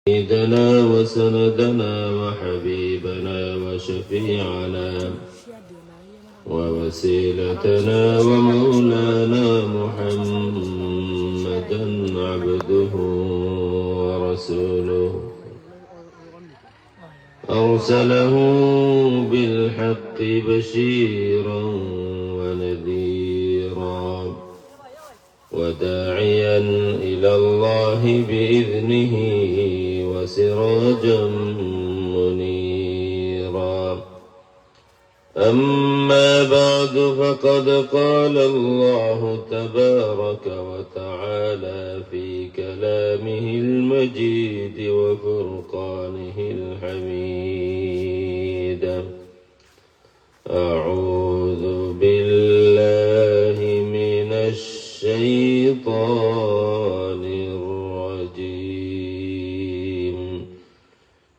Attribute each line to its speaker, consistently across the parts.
Speaker 1: سيدنا وسندنا وحبيبنا وشفيعنا ووسيلتنا ومولانا محمدا عبده ورسوله أرسله بالحق بشيرا ونذيرا وداعيا إلى الله بإذنه وسراجا منيرا أما بعد فقد قال الله تبارك وتعالى في كلامه المجيد وفرقانه الحميد أعوذ بالله من الشيطان الرجيم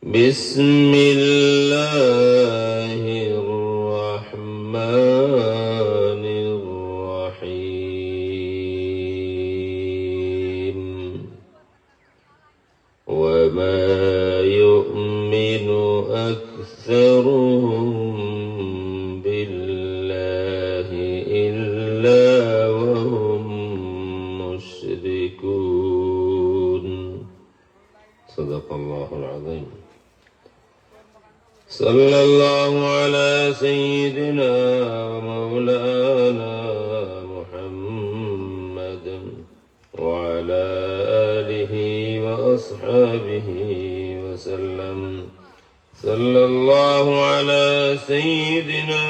Speaker 1: بسم الله الرحمن الرحيم وما يؤمن أكثرهم بالله إلا وهم مشركون صدق الله العظيم صلى الله على سيدنا ومولانا محمد وعلى آله وأصحابه وسلم صلى الله على سيدنا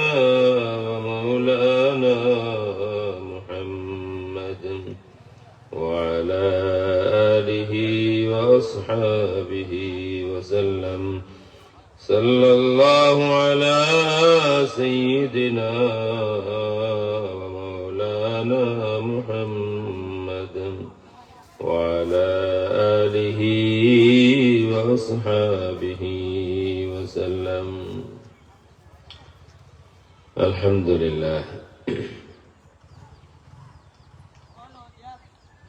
Speaker 1: ومولانا محمد وعلى آله وأصحابه وسلم صلى الله على سيدنا ومولانا محمد وعلى آله وأصحابه وسلم الحمد لله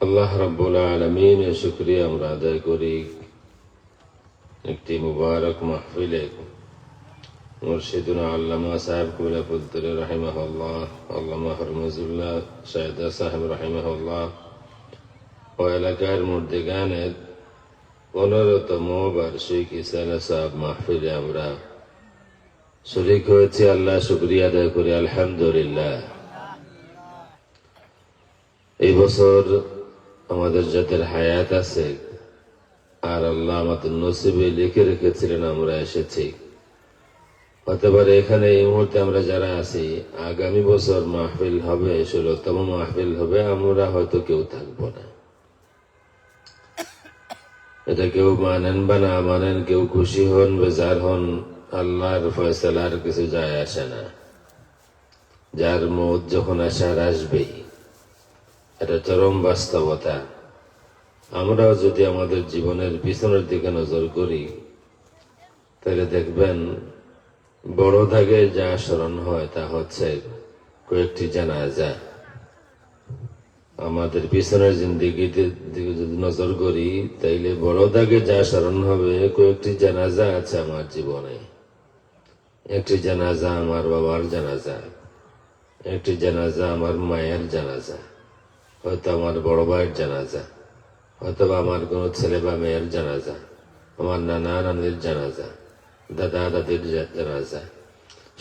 Speaker 1: আল্লাহ রাব্বুল আলামিনের শুকরিয়া আমরা আদায় করি একটি মুবারক মাহফিলে মুর্শিদুনা আল্লামা সাহেব কুলাপুত্র রাহিমাহুল্লাহ আল্লামা হরমুজুল্লাহ সাইদা সাহেব রাহিমাহুল্লাহ ও এলাকার মুর্দিগানের 15তম বার্ষিক ইসালা সাহেব মাহফিলে আমরা শরীক হয়েছি। আল্লাহ শুকরিয়া আদায় করি আলহামদুলিল্লাহ। এই বছর আমাদের যাদের হায়াত আছে আর আল্লাহ আমাদের নসিবে লিখে রেখেছিলেন আমরা এসেছি, হতে পারে এখানে এই মুহূর্তে আমরা যারা আছি আগামী বছর মাহফিল হবে 16তম মাহফিল হবে, আমরা হয়তো কেউ থাকবো না। এটা কেউ মানেন বা না মানেন, কেউ খুশি হন বেজার হন, আল্লাহর ফয়সালার কিছু যায় আসে না। যার মৌত যখন আসার আসবেই, এটা চরম বাস্তবতা। আমরাও যদি আমাদের জীবনের পিছনের দিকে নজর করি তাহলে দেখবেন বড় দাগে যা স্মরণ হয় তা হচ্ছে কয়েকটি জানাজা। আমাদের পিছনের জিন্দেগিতে দিকে যদি নজর করি তাইলে বড় দাগে যা স্মরণ হবে কয়েকটি জানাজা আছে আমার জীবনে। একটি জানাজা আমার বাবার জানাজা, একটি জানাজা আমার মায়ের জানাজা, হয়তো আমার বড় ভাইয়ের জানাজা, হয়তো আমার কোন ছেলে বা মেয়ের জানাজা, আমার নানা নানির জানাজা, দাদা দাদির জানাজা।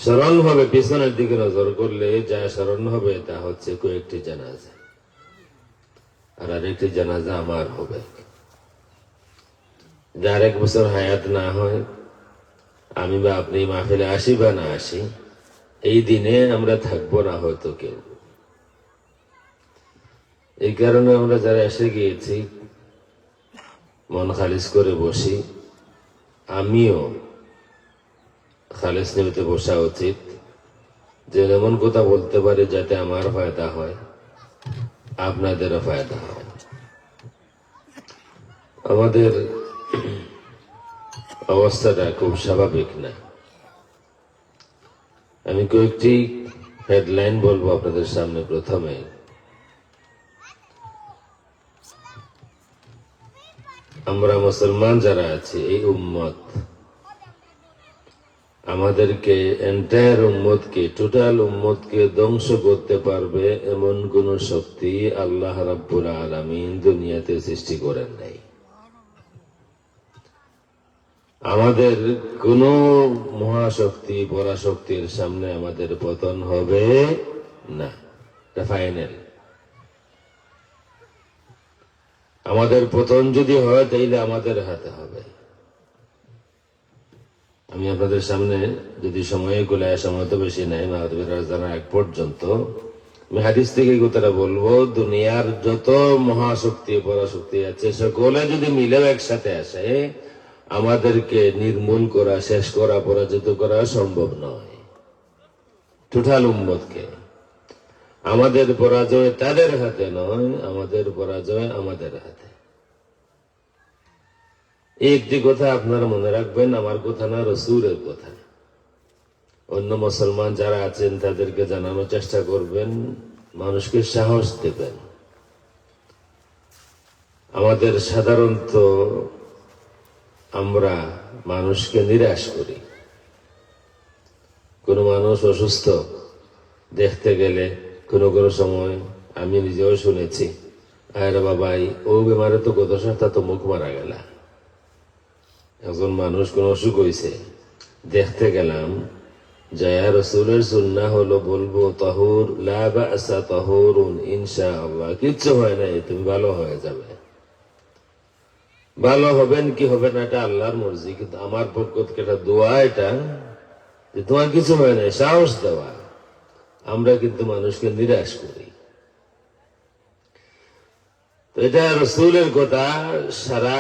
Speaker 1: স্মরণ হবে পিছনের দিকে নজর করলে যা স্মরণ হবে তা হচ্ছে কয়েকটি জানাজা, আর আরেকটি জানাজা আমার হবে। যার 1 বছর হায়াত না হয়, আমি বা আপনি মাহফিলে আসি বা না আসি, এই দিনে আমরা থাকবো না হয়তো কেউ। এই কারণে আমরা যারা এসে গিয়েছি মন খালিজ করে বসি। আমিও খালিজ নিয়তে বসা উচিত, যে এমন কথা বলতে পারে যাতে আমার ফায়দা হয়, আপনাদেরও ফায়দা হয়। আমাদের অবস্থাটা খুব স্বাভাবিক না। আমি কয়েকটি হেডলাইন বলবো আপনাদের সামনে। প্রথমে আমরা মুসলমান যারা আছি, এই উম্মত আমাদেরকে এন্টায়ার উম্মতকে, টোটাল উম্মতকে ধ্বংস করতে পারবে এমন কোন শক্তি আল্লাহ রাব্বুল আলামিন দুনিয়াতে সৃষ্টি করেন নাই। আমাদের কোন মহাশক্তি পরাশক্তির সামনে আমাদের পতন হবে না, এটা ফাইনাল। আমাদের পতন যদি হয় তাইলে আমাদের হাতে হবে। আমি আপনাদের সামনে যদি সময় গুলায়, সময় তো বেশি নাই, মাগরিবের আযানের আগ পর্যন্ত আমি হাদিস থেকে এই কথাটা বলবো, দুনিয়ার যত মহাশক্তি পরাশক্তি আছে সকলে যদি মিলেও একসাথে আসে, আমাদেরকে নির্মূল করা, শেষ করা, পরাজিত করা সম্ভব নয়। টোটাল উম্মতকে। আমাদের পরাজয় তাদের হাতে নয়, আমাদের পরাজয় আমাদের হাতে। এই একটি কথা আপনারা মনে রাখবেন, আমার কথা না, রাসূলের কথা। অন্য মুসলমান যারা আছেন তাদেরকে জানানোর চেষ্টা করবেন, মানুষকে সাহস দেবেন। আমাদের সাধারণত আমরা মানুষকে নিরাশ করি। কোন মানুষ অসুস্থ দেখতে গেলে কোন কোন সময় আমি নিজেও শুনেছি, আরে বাবাই ও বেমারে তো গত সপ্তাহ তো মুখ মারা গেল। একজন মানুষ কোন অসুখ হয়েছে, দেখতে গেলাম, যায়া রাসূলের সুন্নাহ হলো বলবো তাহুর লা বা'সা তাহুরুন ইনশাআল্লাহ, কিচ্ছু হয় নাই, তুমি ভালো হয়ে যাবে। ভালো হবেন কি হবে না এটা আল্লাহর মর্জি, কিন্তু আমার পক্ষ থেকে একটা দোয়া এটা যে তোমার কিছু হয় নাই, সাহস দেওয়া। আমরা কিন্তু মানুষকে নিরাশ করি। এটা রাসূলের কথা। সারা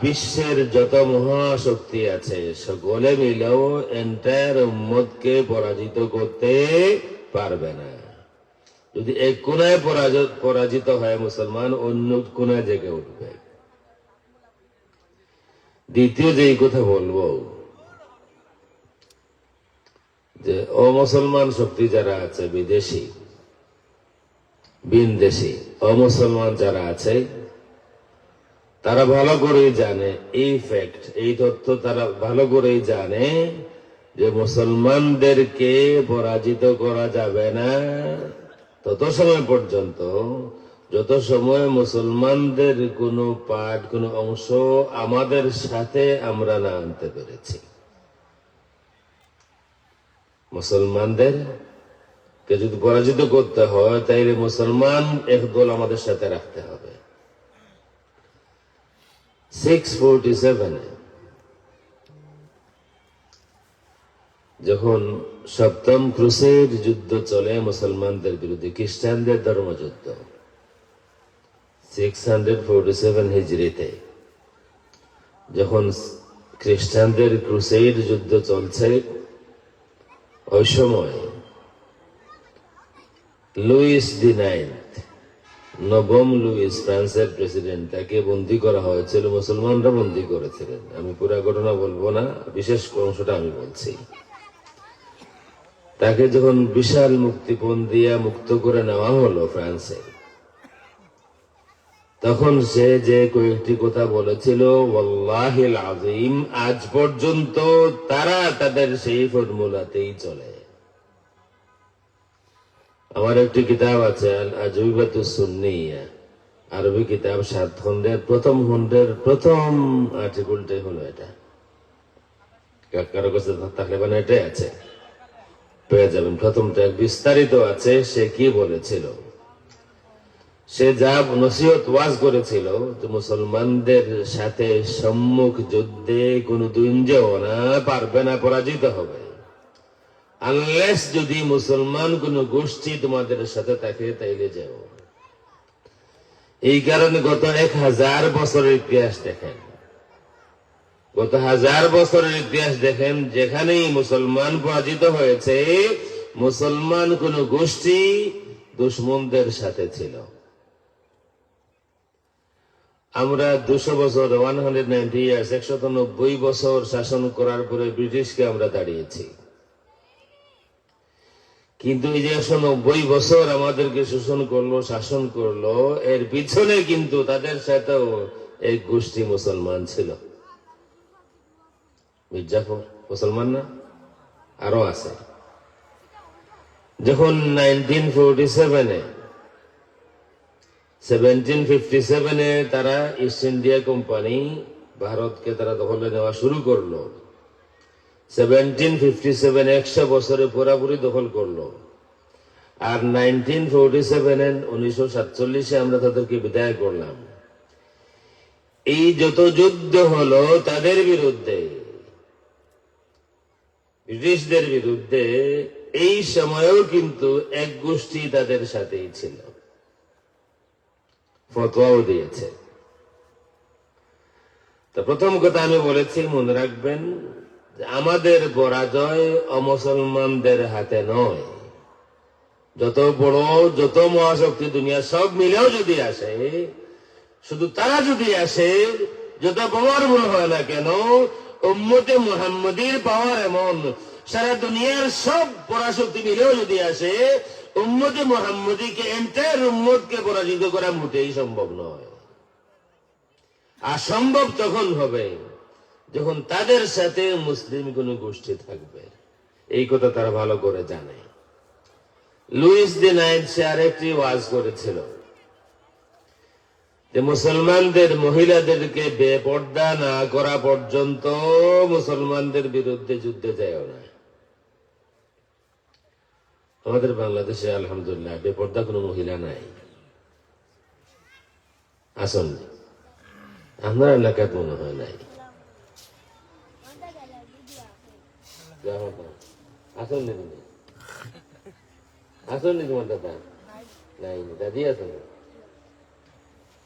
Speaker 1: বিশ্বের যত মহাশক্তি আছে সকলে মিলেও এন্টায়ার উম্মতকে পরাজিত করতে পারবে না। যদি এক কোনায় পরাজিত হয় মুসলমান, অন্য কোনায় জেগে উঠবে। দ্বিতীয় যে কথা বলবো, যে অমুসলমান শক্তি যারা আছে, বিদেশি বিনদেশি অমুসলমান যারা আছে, তারা ভালো করেই জানে এই ফ্যাক্ট, এই তথ্য তারা ভালো করেই জানে যে মুসলমানদেরকে পরাজিত করা যাবে না তত সময় পর্যন্ত যত সময় মুসলমানদের কোনো পার্ট, কোনো অংশ আমাদের সাথে আমরা না আনতে পেরেছি। মুসলমানদের কে যদি পরাজিত করতে হয় তাইলে মুসলমান একদল আমাদের সাথে রাখতে হবে। 647 যখন সপ্তম ক্রুসেড যুদ্ধ চলে মুসলমানদের বিরুদ্ধে, খ্রিস্টানদের ধর্মযুদ্ধ, 647 হিজরিতে যখন খ্রিস্টানদের ক্রুসেড যুদ্ধ চলছে, ওই সময় লুইস দি নাইন্থ, নবম লুইস, ফ্রান্সের প্রেসিডেন্ট, তাকে বন্দী করা হয়েছিল, মুসলমানরা বন্দী করেছিলেন। আমি পুরা ঘটনা বলবো না, বিশেষ অংশটা আমি বলছি। তাকে যখন বিশাল মুক্তিপণ দিয়া মুক্ত করে নেওয়া হলো ফ্রান্সে, তখন সে যে কয়েকটি কথা বলেছিল, ওয়াল্লাহিল আযীম, আজ পর্যন্ত তারা তাদের সেই ফর্মুলাতেই চলে। আমার একটি কিতাব আছে, আল আজউবাতুস সুন্নিয়া, আরবি কিতাব, 7 খণ্ডের, প্রথম খণ্ডের প্রথম আর্টিকেলটাই হলো এটা। কারো কাছে থাকলে মানে এটাই আছে, পেয়ে যাবেন। প্রথমটা বিস্তারিত আছে, সে কি বলেছিল, সে যা নসিহত ওয়াজ করেছিল যে মুসলমানদের সাথে সম্মুখ যুদ্ধে কোনদিন যেও না, পারবে না, পরাজিত হবে, আনলেস যদি মুসলমান কোন গোষ্ঠী তোমাদের সাথে থাকে তাইলে যাও। এই কারণে গত 1000 বছরের ইতিহাস দেখেন, গত 1000 বছরের ইতিহাস দেখেন, যেখানেই মুসলমান পরাজিত হয়েছে, মুসলমান কোন গোষ্ঠী দুশমনদের সাথে ছিল। আমরা 200 বছর, 190 ইয়ার্স, 190 বছর শাসন করার পরে ব্রিটিশকে আমরা দাঁড়িয়েছি। কিন্তু এই যে 190 বছর আমাদেরকে শোষণ করলো, শাসন করলো, এর পিছনে কিন্তু তাদের সাথেও এক গোষ্ঠী মুসলমান ছিল। মির্জাফর মুসলমান না, আরো আছে। যখন 1757-এ তারা ইস্ট ইন্ডিয়া কোম্পানি ভারতকে তারা দখলে নেওয়া শুরু করলো। 1757 100 বছরে পুরাপুরি দখল করলো। আর 1947 আমরা তাদেরকে বিদায় করলাম। এই যত যুদ্ধ হলো তাদের বিরুদ্ধে, ব্রিটিশদের বিরুদ্ধে, এই সময়েও কিন্তু এক গোষ্ঠী তাদের সাথেই ছিল, ফতোয়াও দিয়েছে। তো প্রথম কথা আমি বলেছি, মনে রাখবেন আমাদের পরাজয় অমুসলমানদের হাতে নয়। যত বড় যত মহাশক্তি দুনিয়া সব মিলেও যদি আসে, শুধু তারা যদি আসে, যত পাওয়ারফুল হয় না কেন, উম্মতে মুহাম্মদীর পাওয়ার এমন, সারা দুনিয়ার সব পরাশক্তি মিলেও যদি আসে, উম্মতে মুহাম্মদীকে এন্টায়ার উম্মতকে পরাজিত করা মোটেই সম্ভব নয়। আর সম্ভব তখন হবে যখন তাদের সাথে মুসলিম কোন গোষ্ঠী থাকবে। এই কথা তারা ভালো করে জানে। লুইস দি নাইন্থ সে আরেকটি ওয়াজ করেছিল যে মুসলমানদের মহিলাদেরকে বেপর্দা না করা পর্যন্ত মুসলমানদের বিরুদ্ধে যুদ্ধে যায় না। আমাদের বাংলাদেশে আলহামদুলিল্লাহ বেপর্দা কোনো মহিলা নাই। আসুন, আপনার এলাকায় মনে হয় নাই। আসুন নি তুমি, আসুন নি তোমার দাদা নাই, দাদি আসুন।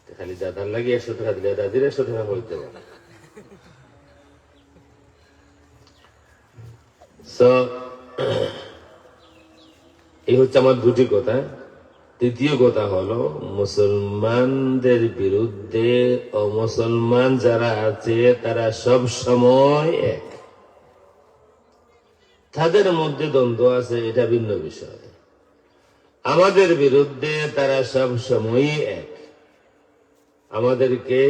Speaker 1: খালি দাদার লাগে 100 টাকা দিলে দাদির 100 টাকা বলতে পারে। এই হচ্ছে আমার দুটি কথা। তৃতীয় কথা হলো, মুসলমানদের বিরুদ্ধে অমুসলমান যারা আছে তারা সব সময় এক। তাদের মধ্যে দ্বন্দ্ব আছে, এটা ভিন্ন বিষয়। আমাদের বিরুদ্ধে তারা সব সময়ই এক। আমাদেরকে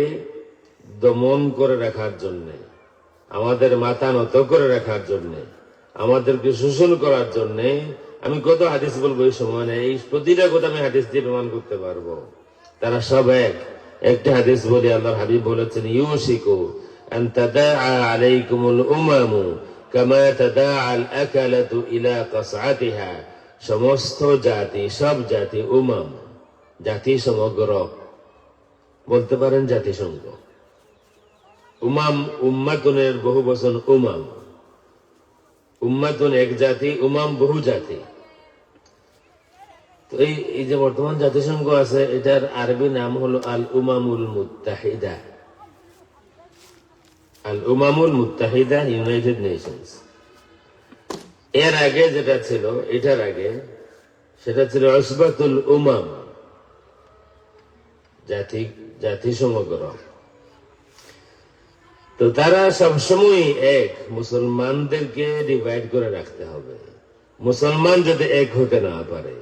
Speaker 1: দমন করে রাখার জন্য, আমাদের মাথা নত করে রাখার জন্য, আমাদেরকে শোষণ করার জন্য। আমি কত হাদিস বলবো এই সময় নেই, প্রতিটা কথা আমি হাদিস দিয়ে প্রমাণ করতে পারবো। তারা সব এক। একটা হাদিস বলি, আল্লাহর হাবিব বলেছেন, ইউশিকু আন তাদাআ আলাইকুমুল উমামু কামা তাদাআ আল আকালাতু ইলা কাসআতিহা। সমস্ত জাতি, সব জাতি, উমাম জাতি সমগ্র, বলতে পারেন জাতিসংঘ। উমাম উম্মাতুনের বহু বচন উমাম। উম্মাতুন এক জাতি, উমাম বহু জাতি। তো এই যে বর্তমান জাতিসংঘ আছে, এটার আরবি নাম হলো আল উমামুল মুত্তাহিদা। আল উমামুল মুত্তাহিদা, ইউনাইটেড নেশনস। এর আগে যেটা ছিল, এটার আগে সেটা ছিল উসবাতুল উমাম, জাতি সমগ্র। তো তারা সবসময় এক। মুসলমানদেরকে ডিভাইড করে রাখতে হবে। মুসলমান যদি এক হতে না পারে,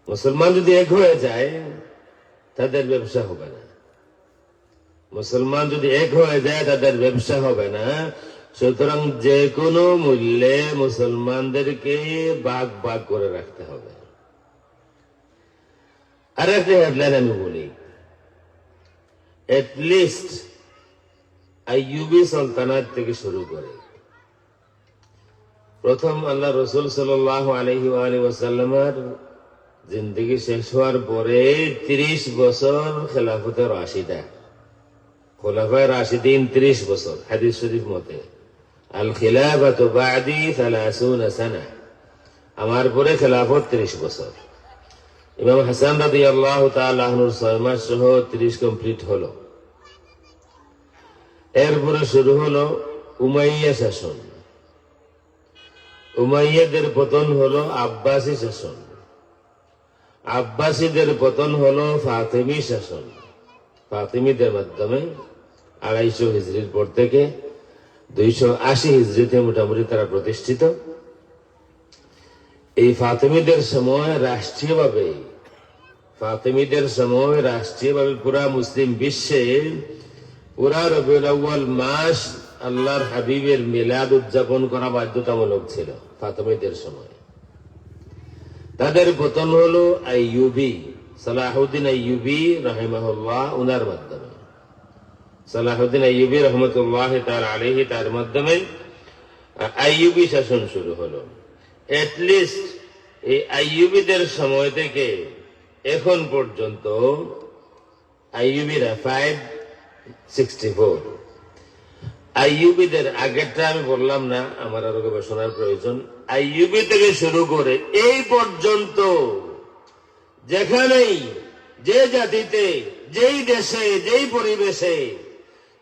Speaker 1: মুসলমান যদি এক হয়ে যায়, তাদের ব্যবসা হবে না। মুসলমান যদি এক হয়ে যায়, তাদের ব্যবসা হবে না। সুতরাং যে কোনো মূল্যে মুসলমানদেরকে ভাগ ভাগ করে রাখতে হবে। আর একটা হেডলাইন আমি বলি, এটলিস্ট আইয়ুবী সালতানাত থেকে শুরু করে প্রথম আল্লাহ রসুল সাল্লাল্লাহু আলাইহি ওয়াসাল্লামের জিন্দেগি শেষ হওয়ার পরে 30 বছর খেলাফতে রাশিদা, খোলাফায়ে রাশিদিন 30 বছর। হাদিস শরীফ মতে আল খিলাফাতু বা'দি 30 সানা, আমার পরে খেলাফত 30 বছর। ইমাম হাসান রাদিয়াল্লাহু তাআলা আনহুর 6 মাস সহ 30 কমপ্লিট হলো। এরপরে শুরু হলো উমাইয়া শাসন। উমাইয়াদের পতন হলো আব্বাসী শাসন। আব্বাসীদের পতন হলো ফাতিমি শাসন। ফাতিমিদের মাধ্যমে 250 হিজরির পর থেকে 280 হিজরিতে মোটামুটি তারা প্রতিষ্ঠিত। এই ফাতিমিদের সময় রাষ্ট্রীয়ভাবে ফাতেমিদের সময় রাষ্ট্রীয়ভাবে পুরা মুসলিম বিশ্বে পুরা রবিউল আউয়াল মাস আল্লাহর হাবিবের মিলাদ উদযাপন করা বাধ্যতামূলক ছিল ফাতেমিদের সময়। তাদের পতন হলো আইয়ুবী, সালাহুদ্দিন আইয়ুবী রাহিমাহুল্লাহ উনার মাধ্যমে। সালাহুদ্দিন আইয়ুবী রহমতুল্লাহ তাআলা আলাইহি তার মাধ্যমে আইয়ুবী শাসন শুরু হলো। এটলিস্ট এই আইয়ুবীদের সময় থেকে এখন পর্যন্ত আইয়ুবীরা 564। আইয়ুবীদের আগেরটা আমি বললাম না, আমার আরো গবেষণার প্রয়োজন। আইয়ুবী থেকে শুরু করে এই পর্যন্ত যেখানেই, যে জাতিতে, যেই দেশে, যেই পরিবেশে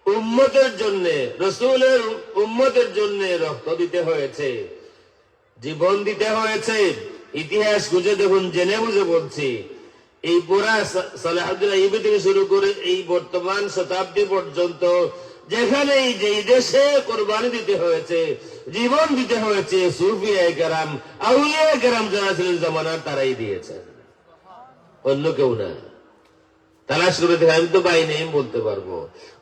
Speaker 1: উম্মতের জন্য, রসুলের উম্মতের জন্য রক্ত দিতে হয়েছে, জীবন দিতে হয়েছে, ইতিহাস খুঁজে দেখুন, জেনে বুঝে বলছি, এই পুরা সালাহুদ্দিন আইয়ুবী থেকে শুরু করে এই বর্তমান শতাব্দী পর্যন্ত যেখানেই, যেই দেশে কোরবানি দিতে হয়েছে, জীবন দিতে হয়েছে, সুফিয়ায়ে কেরাম, আউলিয়ায়ে কেরাম যারা ছিলেন জামানার, তারাই দিয়েছেন, অন্য কেউ না। তালাশ করে দেখে আমি তো বাইরে বলতে পারবো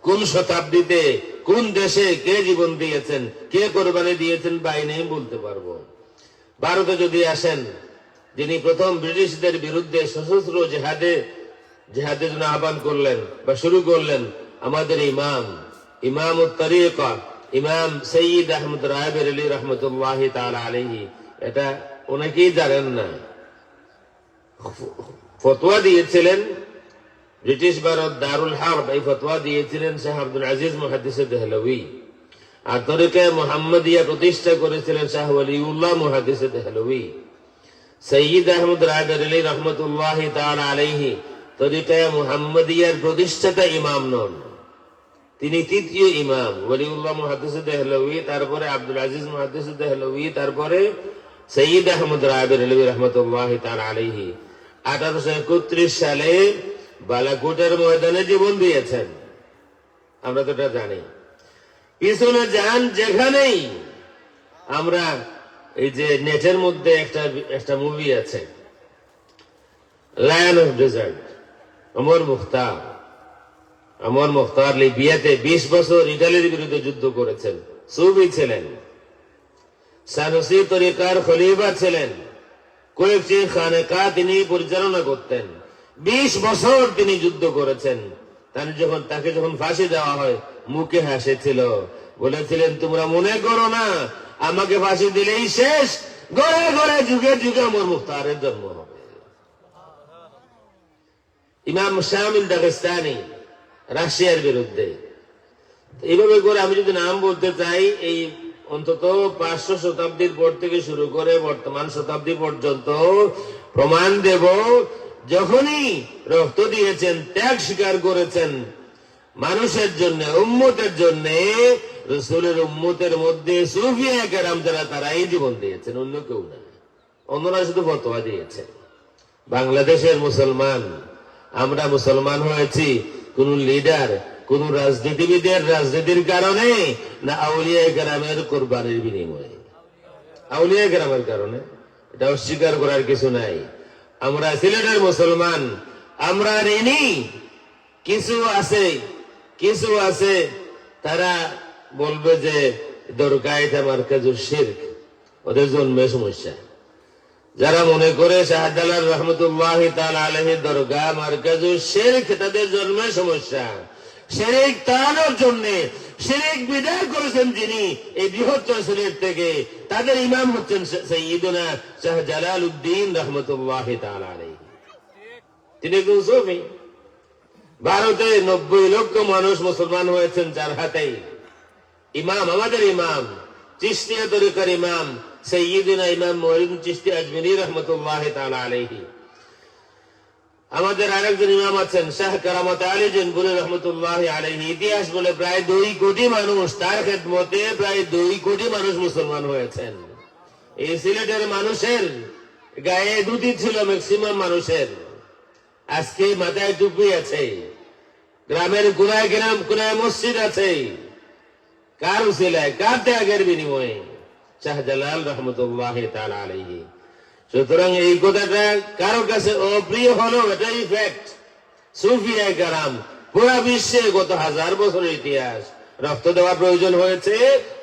Speaker 1: কোন শতাব্দীতে, কোন দেশে কে জীবন দিয়েছেন, কে কোরবানি দিয়েছেন, বাইরে বলতে পারবো। ভারতে যদি আসেন, যিনি প্রথম ব্রিটিশদের বিরুদ্ধে সশস্ত্র জেহাদের জন্য আহ্বান করলেন বা শুরু করলেন, আমাদের ইমামুত তরিকা, ইমাম সৈয়দ আহমদ রায় বেরেলী রহমতুল্লাহ তাআলা আলাইহি, এটা অনেকেই জানেন না। ফতোয়া দিয়েছিলেন ব্রিটিশ ভারত দারুল হারব, এই ফতোয়া দিয়েছিলেন শাহ আব্দুল আজিজ মুহাদ্দিস দেহলভী। আর তরিকায়ে মুহাম্মদিয়া প্রতিষ্ঠা করেছিলেন শাহ ওয়ালিউল্লাহ মুহাদ্দিস দেহলভী। সৈয়দ আহমদ রায় বেরেলী রহমতুল্লাহ তাআলা আলাইহি তরিকায়ে মুহাম্মদিয়ার প্রতিষ্ঠাতা ইমাম নন, তিনি তৃতীয় ইমাম। ওয়ালিউল্লাহ মুহাদ্দিস দেহলভী, তারপরে আব্দুল আজিজ মুহাদ্দিস দেহলভী, তারপরে সৈয়দ আহমদ রায় বেরেলী রহমতুল্লাহ তাআলা আলাইহি 1831 সালে বালাকোটের ময়দানে জীবন দিয়েছেন। আমরা তো এটা জানি। পিছনে যান যেখানেই, আমরা এই যে নেটের মধ্যে একটা মুভি আছে, লায়ন অফ ডেজার্ট, ওমর মুখতার লিবিয়াতে 20 বছর ইটালির বিরুদ্ধে যুদ্ধ করেছেন, সুফি ছিলেন, সানুসি তরিকার খলিফা ছিলেন, কয়েকটি খানেকা তিনি পরিচালনা করতেন, 20 বছর তিনি যুদ্ধ করেছেন। তাকে যখন ফাঁসি দেওয়া হয়, মুখে হাসেছিল, বলেছিলেন, তোমরা মনে করো না আমাকে ফাঁসি দিলেই শেষ, গড়ে গড়ে যুগে যুগে ওমর মুখতারের জন্ম হবে। ইমাম শামিল দাগেস্তানি, রাশিয়ার বিরুদ্ধে। এইভাবে করে আমি যদি নাম বলতে চাই, এই অন্তত 500 শতাব্দীর পর থেকে শুরু করে বর্তমান শতাব্দী পর্যন্ত প্রমাণ দেব, যখনই রক্ত দিয়েছেন, ত্যাগ স্বীকার করেছেন মানুষের জন্য, উম্মতের জন্য, রাসূলের উম্মতের মধ্যে সুফিয়ায়ে কেরাম যারা, তারাই জীবন দিয়েছেন, অন্য কেউ না। অন্যরা শুধু ফতোয়া দিয়েছে। বাংলাদেশের মুসলমান, আমরা মুসলমান হয়েছি কোন লিডার, কোন রাজনীতিবিদের রাজনীতির কারণে না আউলিয়ায়ে কেরামের কোরবানির বিনিময়ে? আউলিয়ায়ে কেরামের কারণে। এটা অস্বীকার করার কিছু নাই। আমরা সিলেটের মুসলমান, আমরা ঋণী। কিছু আছে তারা বলবে যে দরগাহ এটা মারকাজুল শিরক, ওদের জন্মে সমস্যা। যারা মনে করে শাহজালাল রহমতুল্লাহ তাআলা আলাইহি দরগাহ মারকাজুল শিরক, তাদের জন্মে সমস্যা। শিরক তাড়ানোর জন্য, শিরক বিদায় করেছেন যিনি এই বৃহত্তর সিলেট থেকে, তাদের ইমাম হচ্ছেন সাইয়্যিদুনা শাহ জালালউদ্দিন রহমতুল্লাহ তাআলা আলাইহি। তিনি একজন সুফি। ভারতে 90 লক্ষ মানুষ মুসলমান হয়েছেন যার হাতেই। ইমাম, আমাদের ইমাম, চিশতিয়া তরিকার ইমাম সাইয়্যিদুনা ইমাম মুঈনুদ্দিন চিশতি আজমিরি রহমতুল্লাহ তাআলা আলাইহি। আমাদের আরেকজন ইমাম আছেন শাহ কারামত আলী জনপুরি রহমতুল্লাহ আলাইহি। ইতিহাস বলে প্রায় 2 কোটি মানুষ, তার খেদমতে প্রায় 2 কোটি মানুষ মুসলমান হয়েছেন। এই সিলেটের মানুষের গায়ে ধুতি ছিল ম্যাক্সিমাম মানুষের, আজকে মাথায় টুপি আছে, গ্রামের কোনায় মসজিদ আছে। কার উসিলায়, কার ত্যাগের বিনিময়ে? শাহজালাল রহমতুল্লাহ তাআলা আলাইহি। সুতরাং এই কথাটা কারো কাছে অপ্রিয় হলো এটাই ফ্যাক্ট। সুফিয়া কারাম পুরা বিশ্বে গত 1000 বছরের ইতিহাস রক্ত দেওয়ার প্রয়োজন হয়েছে,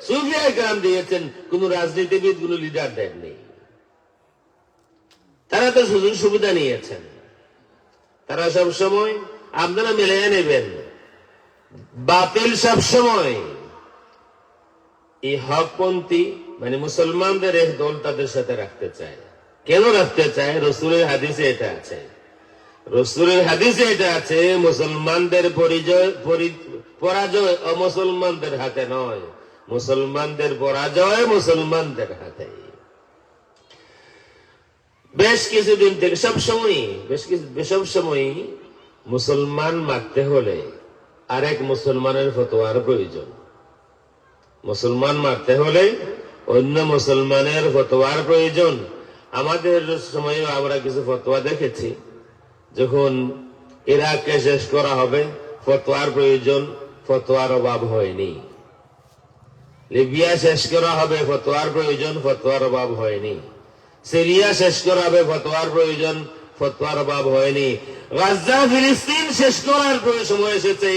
Speaker 1: সুফিয়া কারাম দিয়েছেন, কোন রাজনীতিবিদ কোন লিডার দেননি। তারা তো সুযোগ সুবিধা নিয়েছেন। তারা সবসময়, আপনারা মিলে নেবেন, বাতিল সবসময় এই হকপন্থী মানে মুসলমানদের এক দল তাদের সাথে রাখতে চায়। কেন রাখতে চায়? রসুলের হাদিসে এটা আছে। রসুলের হাদিসে এটা আছে, মুসলমানদের পরাজয় অমুসলমানদের হাতে নয়, মুসলমানদের পরাজয় মুসলমানদের হাতে। বেশ কিছুদিন থেকে সবসময় মুসলমান মারতে হলে আরেক মুসলমানের ফতোয়ার প্রয়োজন। মুসলমান মারতে হলে অন্য মুসলমানের ফতোয়ার প্রয়োজন। আমাদের সময়ে আমরা কিছু ফতোয়া দেখেছি, যখন ইরাককে শেষ করা হবে ফতোয়ার প্রয়োজন, ফতোয়ার অভাব হয়নি। লিবিয়া শেষ করা হবে ফতোয়ার প্রয়োজন, ফতোয়ার অভাব হয়নি। সিরিয়া শেষ করা হবে ফতোয়ার প্রয়োজন, ফতোয়ার অভাব হয়নি। গাজা ফিলিস্তিন শেষ করার সময় এসেছে,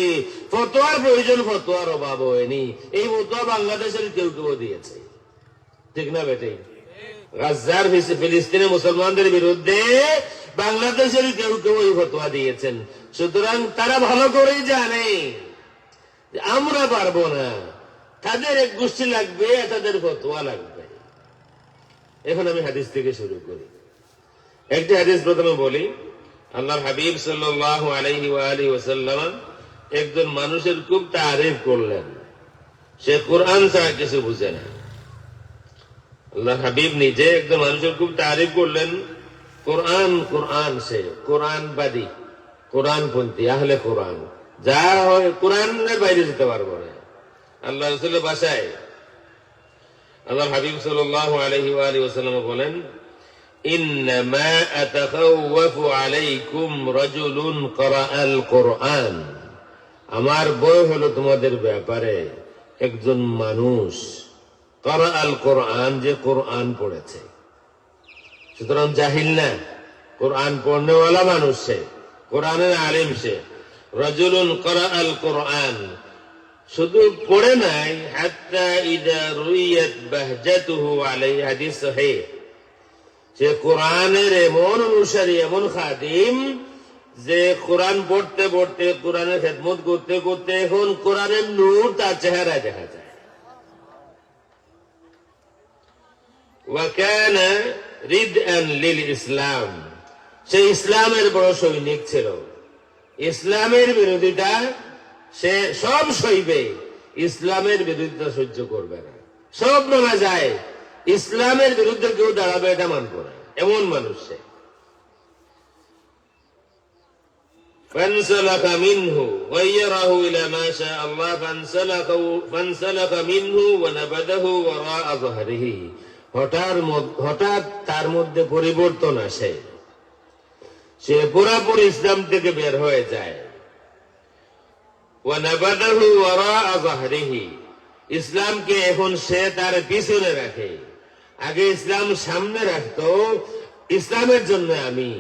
Speaker 1: ফতোয়ার প্রয়োজন, ফতোয়ার অভাব হয়নি। এই ফতোয়া বাংলাদেশের কেউ কেউ দিয়েছে, ঠিক না বেটে? গাজার ফিলিস্তিনে মুসলমানদের বিরুদ্ধে বাংলাদেশের কেউ কেউ এই ফতোয়া দিয়েছেন। সুতরাং তারা ভালো করেই জানে যে আমরা পারবো না, তাদের এক গোষ্ঠী লাগবে, তাদের ফতোয়া লাগবে। এখন আমি হাদিস থেকে শুরু করি। একটি হাদিস প্রথমে বলি। আল্লাহর হাবিব সাল্লাল্লাহু আলাইহি ওয়া আলিহি ওয়াসাল্লাম একজন মানুষের খুব তারিফ করলেন, সে কোরআন ছাড়া কিছু বুঝে না। আল্লাহর হাবিব নিজে একজন মানুষের খুব তারিফ করলেন, কোরআন সে কোরআনবাদী, কোরআনপন্থী, আহলে কোরআন, যা হয় কোরআনের বাইরে যেতে পারবো না। আল্লাহ রাসূলের ভাষায় আল্লাহর হাবিব সাল্লাল্লাহু আলাইহি ওয়া আলিহি ওয়াসাল্লাম বলেন, ইন্নামা আতাখাওয়াফু আলাইকুম রাজুলুন ক্বারাআল কোরআন। আমার ভয় হলো তোমাদের ব্যাপারে একজন মানুষ ক্বারাআল কোরআন, যে কোরআন পড়েছে। সুতরাং জাহিল না, কোরআন পড়নেওয়ালা মানুষ সে, কোরআনের আলিম সে। রাজুলুন ক্বারাআল কোরআন, শুধু পড়ে নাই, হাত্তা ইযা রুইয়াত বাহজাতুহু আলাইহি, হাদিস সহিহ। সে কোরআনের এমন অনুসারী, এমন খাদিম, যে কোরআন পড়তে পড়তে, কোরআনের খেদমত করতে করতে এখন কোরআনের নূর তার চেহারায় দেখা যায়। ওয়া কানা রিদআন লিল ইসলাম, সে ইসলামের বড় সৈনিক ছিল। ইসলামের বিরোধিতা সে সব সইবে, ইসলামের বিরোধিতা সহ্য করবে না। সব মানা যায়, ইসলামের বিরুদ্ধে কেউ দাঁড়াবে এটা মানব না, এমন মানুষ সে। فانسلخ منه غيره الى ما شاء الله فانسلخ منه ونبذه وراء ظهره। হঠাৎ তার মধ্যে পরিবর্তন আসে, সে পুরাপুরি ইসলাম থেকে বের হয়ে যায়। ওয়ানাবাদাহু ওয়ারাআ যাহরিহি, ইসলামকে এখন সে তার পিছনে রাখে। আগে ইসলাম সামনে রাখতো, ইসলামের জন্য আমি,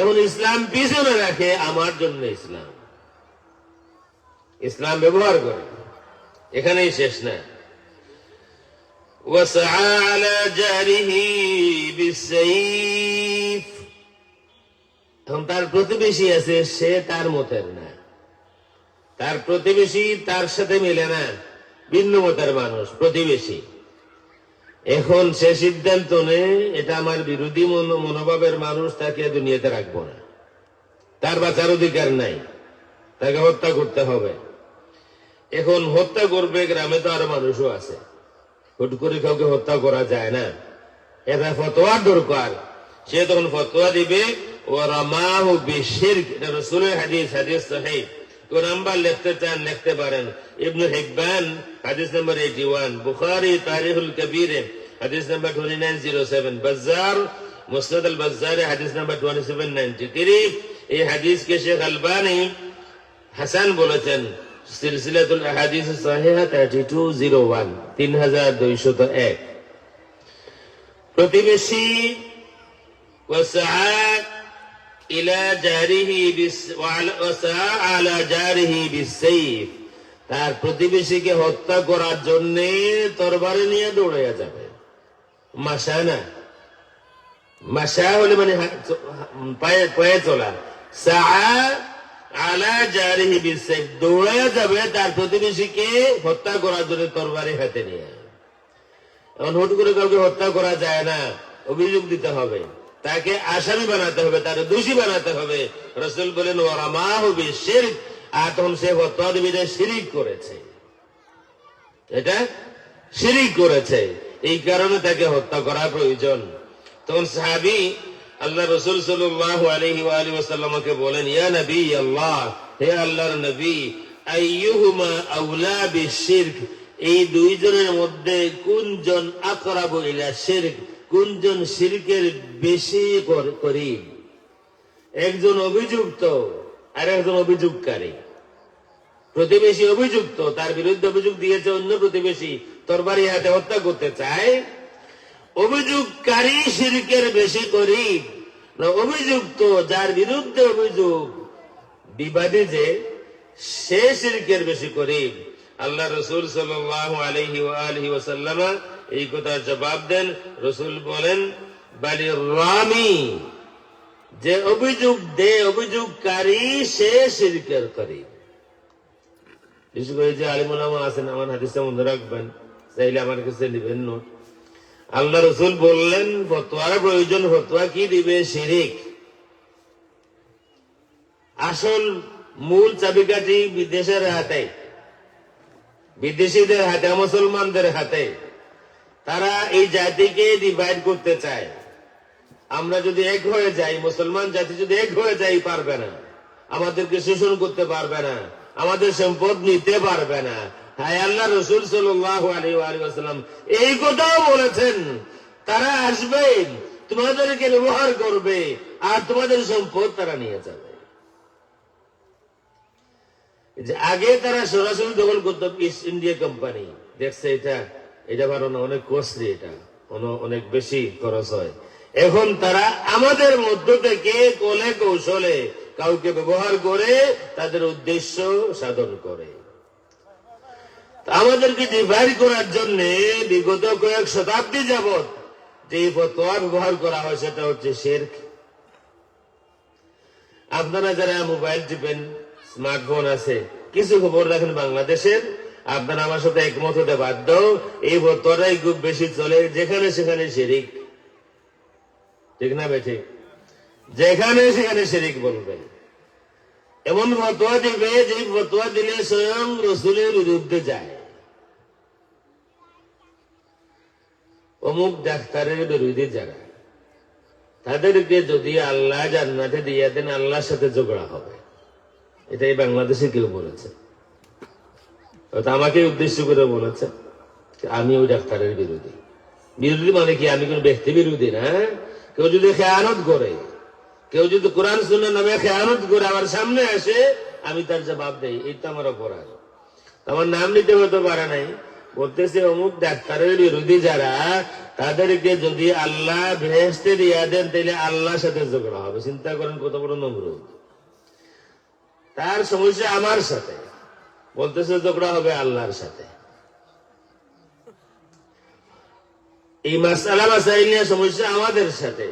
Speaker 1: এখন ইসলাম পিছনে রাখে, আমার জন্য ইসলাম। ইসলাম ব্যবহার করে, এখানেই শেষ না। ওয়াসআ আলা জারিহি বিসাইফ, এখন তার প্রতিবেশী আছে, সে তার মতের না, তার প্রতিবেশী তার সাথে মিলে না, ভিন্ন মতের মানুষ প্রতিবেশী। এখন সে সিদ্ধান্ত নেয়, এটা আমার বিরোধী মনোভাবের মানুষ, তাকে দুনিয়াতে রাখবো না, তার বাঁচার অধিকার নাই, তাকে হত্যা করতে হবে। এখন হত্যা করবে, গ্রামে তো আরো মানুষও আছে, হুট করে কাউকে হত্যা করা যায় না, এটা ফতোয়ার দরকার। সে তখন ফতোয়া দিবে, ও রামাহু বিশিরক, এটা রাসূলের হাদিস, হাদিস সহিহ। কোন নাম্বার লিখতে চান লিখতে পারেন। ইবনে হিব্বান হাদিস নাম্বার 81, বুখারী তারিখুল কবীর হাদিস নাম্বার 2907, বাজ্জার মুসনাদ আল বাজ্জার হাদিস নাম্বার 2793। এই হাদিসকে শেখ আলবানী হাসান বলেছেন সিলসিলাতুল আহাদিস সাহিহা 3201, 3201। প্রতিবেশী وسعى إلى جاره وسعى على جاره بالسيف, তার প্রতিবেশীকে হত্যা করার জন্য তরবারি নিয়ে দৌড়াইয়া যাবে। মাসা না, মাসা হলে মানে পায়ে পায়ে চলা। সাআ আলা জারিহি বিসাইফ, দৌড়াইয়া যাবে তার প্রতিবেশীকে হত্যা করার জন্য তরবারি হাতে নিয়ে। এখন হুট করে কাউকে হত্যা করা যায় না, অভিযোগ দিতে হবে, তাকে আসামি বানাতে হবে, তার দোষী বানাতে হবে। রাসূল বলেন ওয়ারামাহু বিশিরক, আর তখন সে ফতোয়া দিবে যে শিরিক করেছে, এটা শিরিক করেছে, এই কারণে তাকে হত্যা করা প্রয়োজন। তখন সাহাবী আল্লাহ রাসূল সাল্লাল্লাহু আলাইহি ওয়া আলিহি ওয়াসাল্লামকে বলেন, ইয়া নবী আল্লাহ, হে আল্লাহর নবী, আইয়ুহুমা আউলা বিশিরক, এই দুইজনের মধ্যে কোনজন আকরাবু ইলা শিরক, কোনজন শিরকের বেশি করিব? একজন অভিযুক্ত আর একজন অভিযোগকারী। প্রতিবেশী অভিযুক্ত, তার বিরুদ্ধে অভিযোগ দিয়েছে অন্য প্রতিবেশী, তরবারি হাতে হত্যা করতে চায়। অভিযোগকারী শিরকের বেশি করিব না অভিযুক্ত যার বিরুদ্ধে অভিযোগ বিবাদী যে, সে শিরকের বেশি করিব? আল্লাহ রাসূল সাল্লাল্লাহু আলাইহি ওয়া আলিহি ওয়াসাল্লাম এই কথার জবাব দেন। রাসূল বলেন, বালির রামি, যে অভিযোগ দে, অভিযোগকারী সে শিরকের করিব। বিশেষ করে যে আলিম উলামা আছেন, আমার হাদিসটা মনে রাখবেন, চাইলে আমার কাছে নেবেন নোট। আল্লাহ রাসূল বললেন ফতোয়ার প্রয়োজন, ফতোয়া কি দিবে? শিরিক। আসল মূল চাবিকাঠি বিদেশের হাতে, বিদেশিদের হাতে, মুসলমানদের হাতে। তারা এই জাতিকে ডিভাইড করতে চায়। আমরা যদি এক হয়ে যাই, মুসলমান জাতি যদি এক হয়ে যাই, পারবে না, আমাদেরকে শোষণ করতে পারবে না, আমাদের সম্পদ নিতে পারবে না। হ্যাঁ, আল্লাহ রাসূল সাল্লাল্লাহু আলাইহি ওয়া সাল্লাম এই কথাও বলেছেন, তারা আসবে, তোমাদেরকে ব্যবহার করবে, আর তোমাদের সম্পদ তারা নিয়ে যাবে। যে আগে তারা সরাসরি দখল করত ইস্ট ইন্ডিয়া কোম্পানি, দেখছে এটা এটা ভালো না, অনেক কস্টলি, এটা অনেক বেশি খরচ হয়। এখন তারা আমাদের মধ্য থেকে কলে কৌশলে কাউকে ব্যবহার করে তাদের উদ্দেশ্য সাধন করে। আমাদেরকে ডিভাইড করার জন্য বিগত কয়েক শতাব্দী যাবৎ যে ফতোয়া ব্যবহার করা হয় সেটা হচ্ছে শিরক। আপনারা যারা মোবাইল টিপেন, স্মার্টফোন আছে, কিছু খবর রাখেন বাংলাদেশের, আপনারা আমার সাথে একমত হতে বাধ্য, এই ফতোয়াটাই খুব বেশি চলে, যেখানে সেখানে শিরক। ঠিক না বেঠে? যেখানে সেখানে শিরক বলবে, এমন ফতোয়া দিবে যে ফতোয়া দিলে স্বয়ং রাসূলের বিরুদ্ধে যায়। অমুক ডাক্তারের বিরোধী যারা, তাদেরকে যদি আল্লাহ জান্নাতে দিয়ে দেন, আল্লাহর সাথে ঝগড়া হবে, এটাই বাংলাদেশে কেউ বলেছে, আমাকে উদ্দেশ্য করে বলেছে আমি ওই ডাক্তারের বিরোধী। বিরোধী মানে কি? আমি কোন ব্যক্তি বিরোধী না। কেউ যদি খেয়ানত করে, কেউ যদি কোরআন সুন্নাহর নামে খেয়ানত করে আমার সামনে আসে, আমি তার জবাব দেই, এটা আমার অপরাধ। আমার নাম নিতে হতে পারে নাই, বলতেছে অমুক ডাক্তারের বিরোধী যারা, তাদেরকে যদি আল্লাহ বেহেশতে দিয়া দেন, তাহলে আল্লাহর সাথে ঝগড়া হবে। চিন্তা করেন কত বড় নমরুদ। তার সমস্যা আমার সাথে, বলতেছে ঝগড়া হবে আল্লাহর সাথে। এই মাসআলা মাসাইল নিয়ে সমস্যা আমাদের সাথে।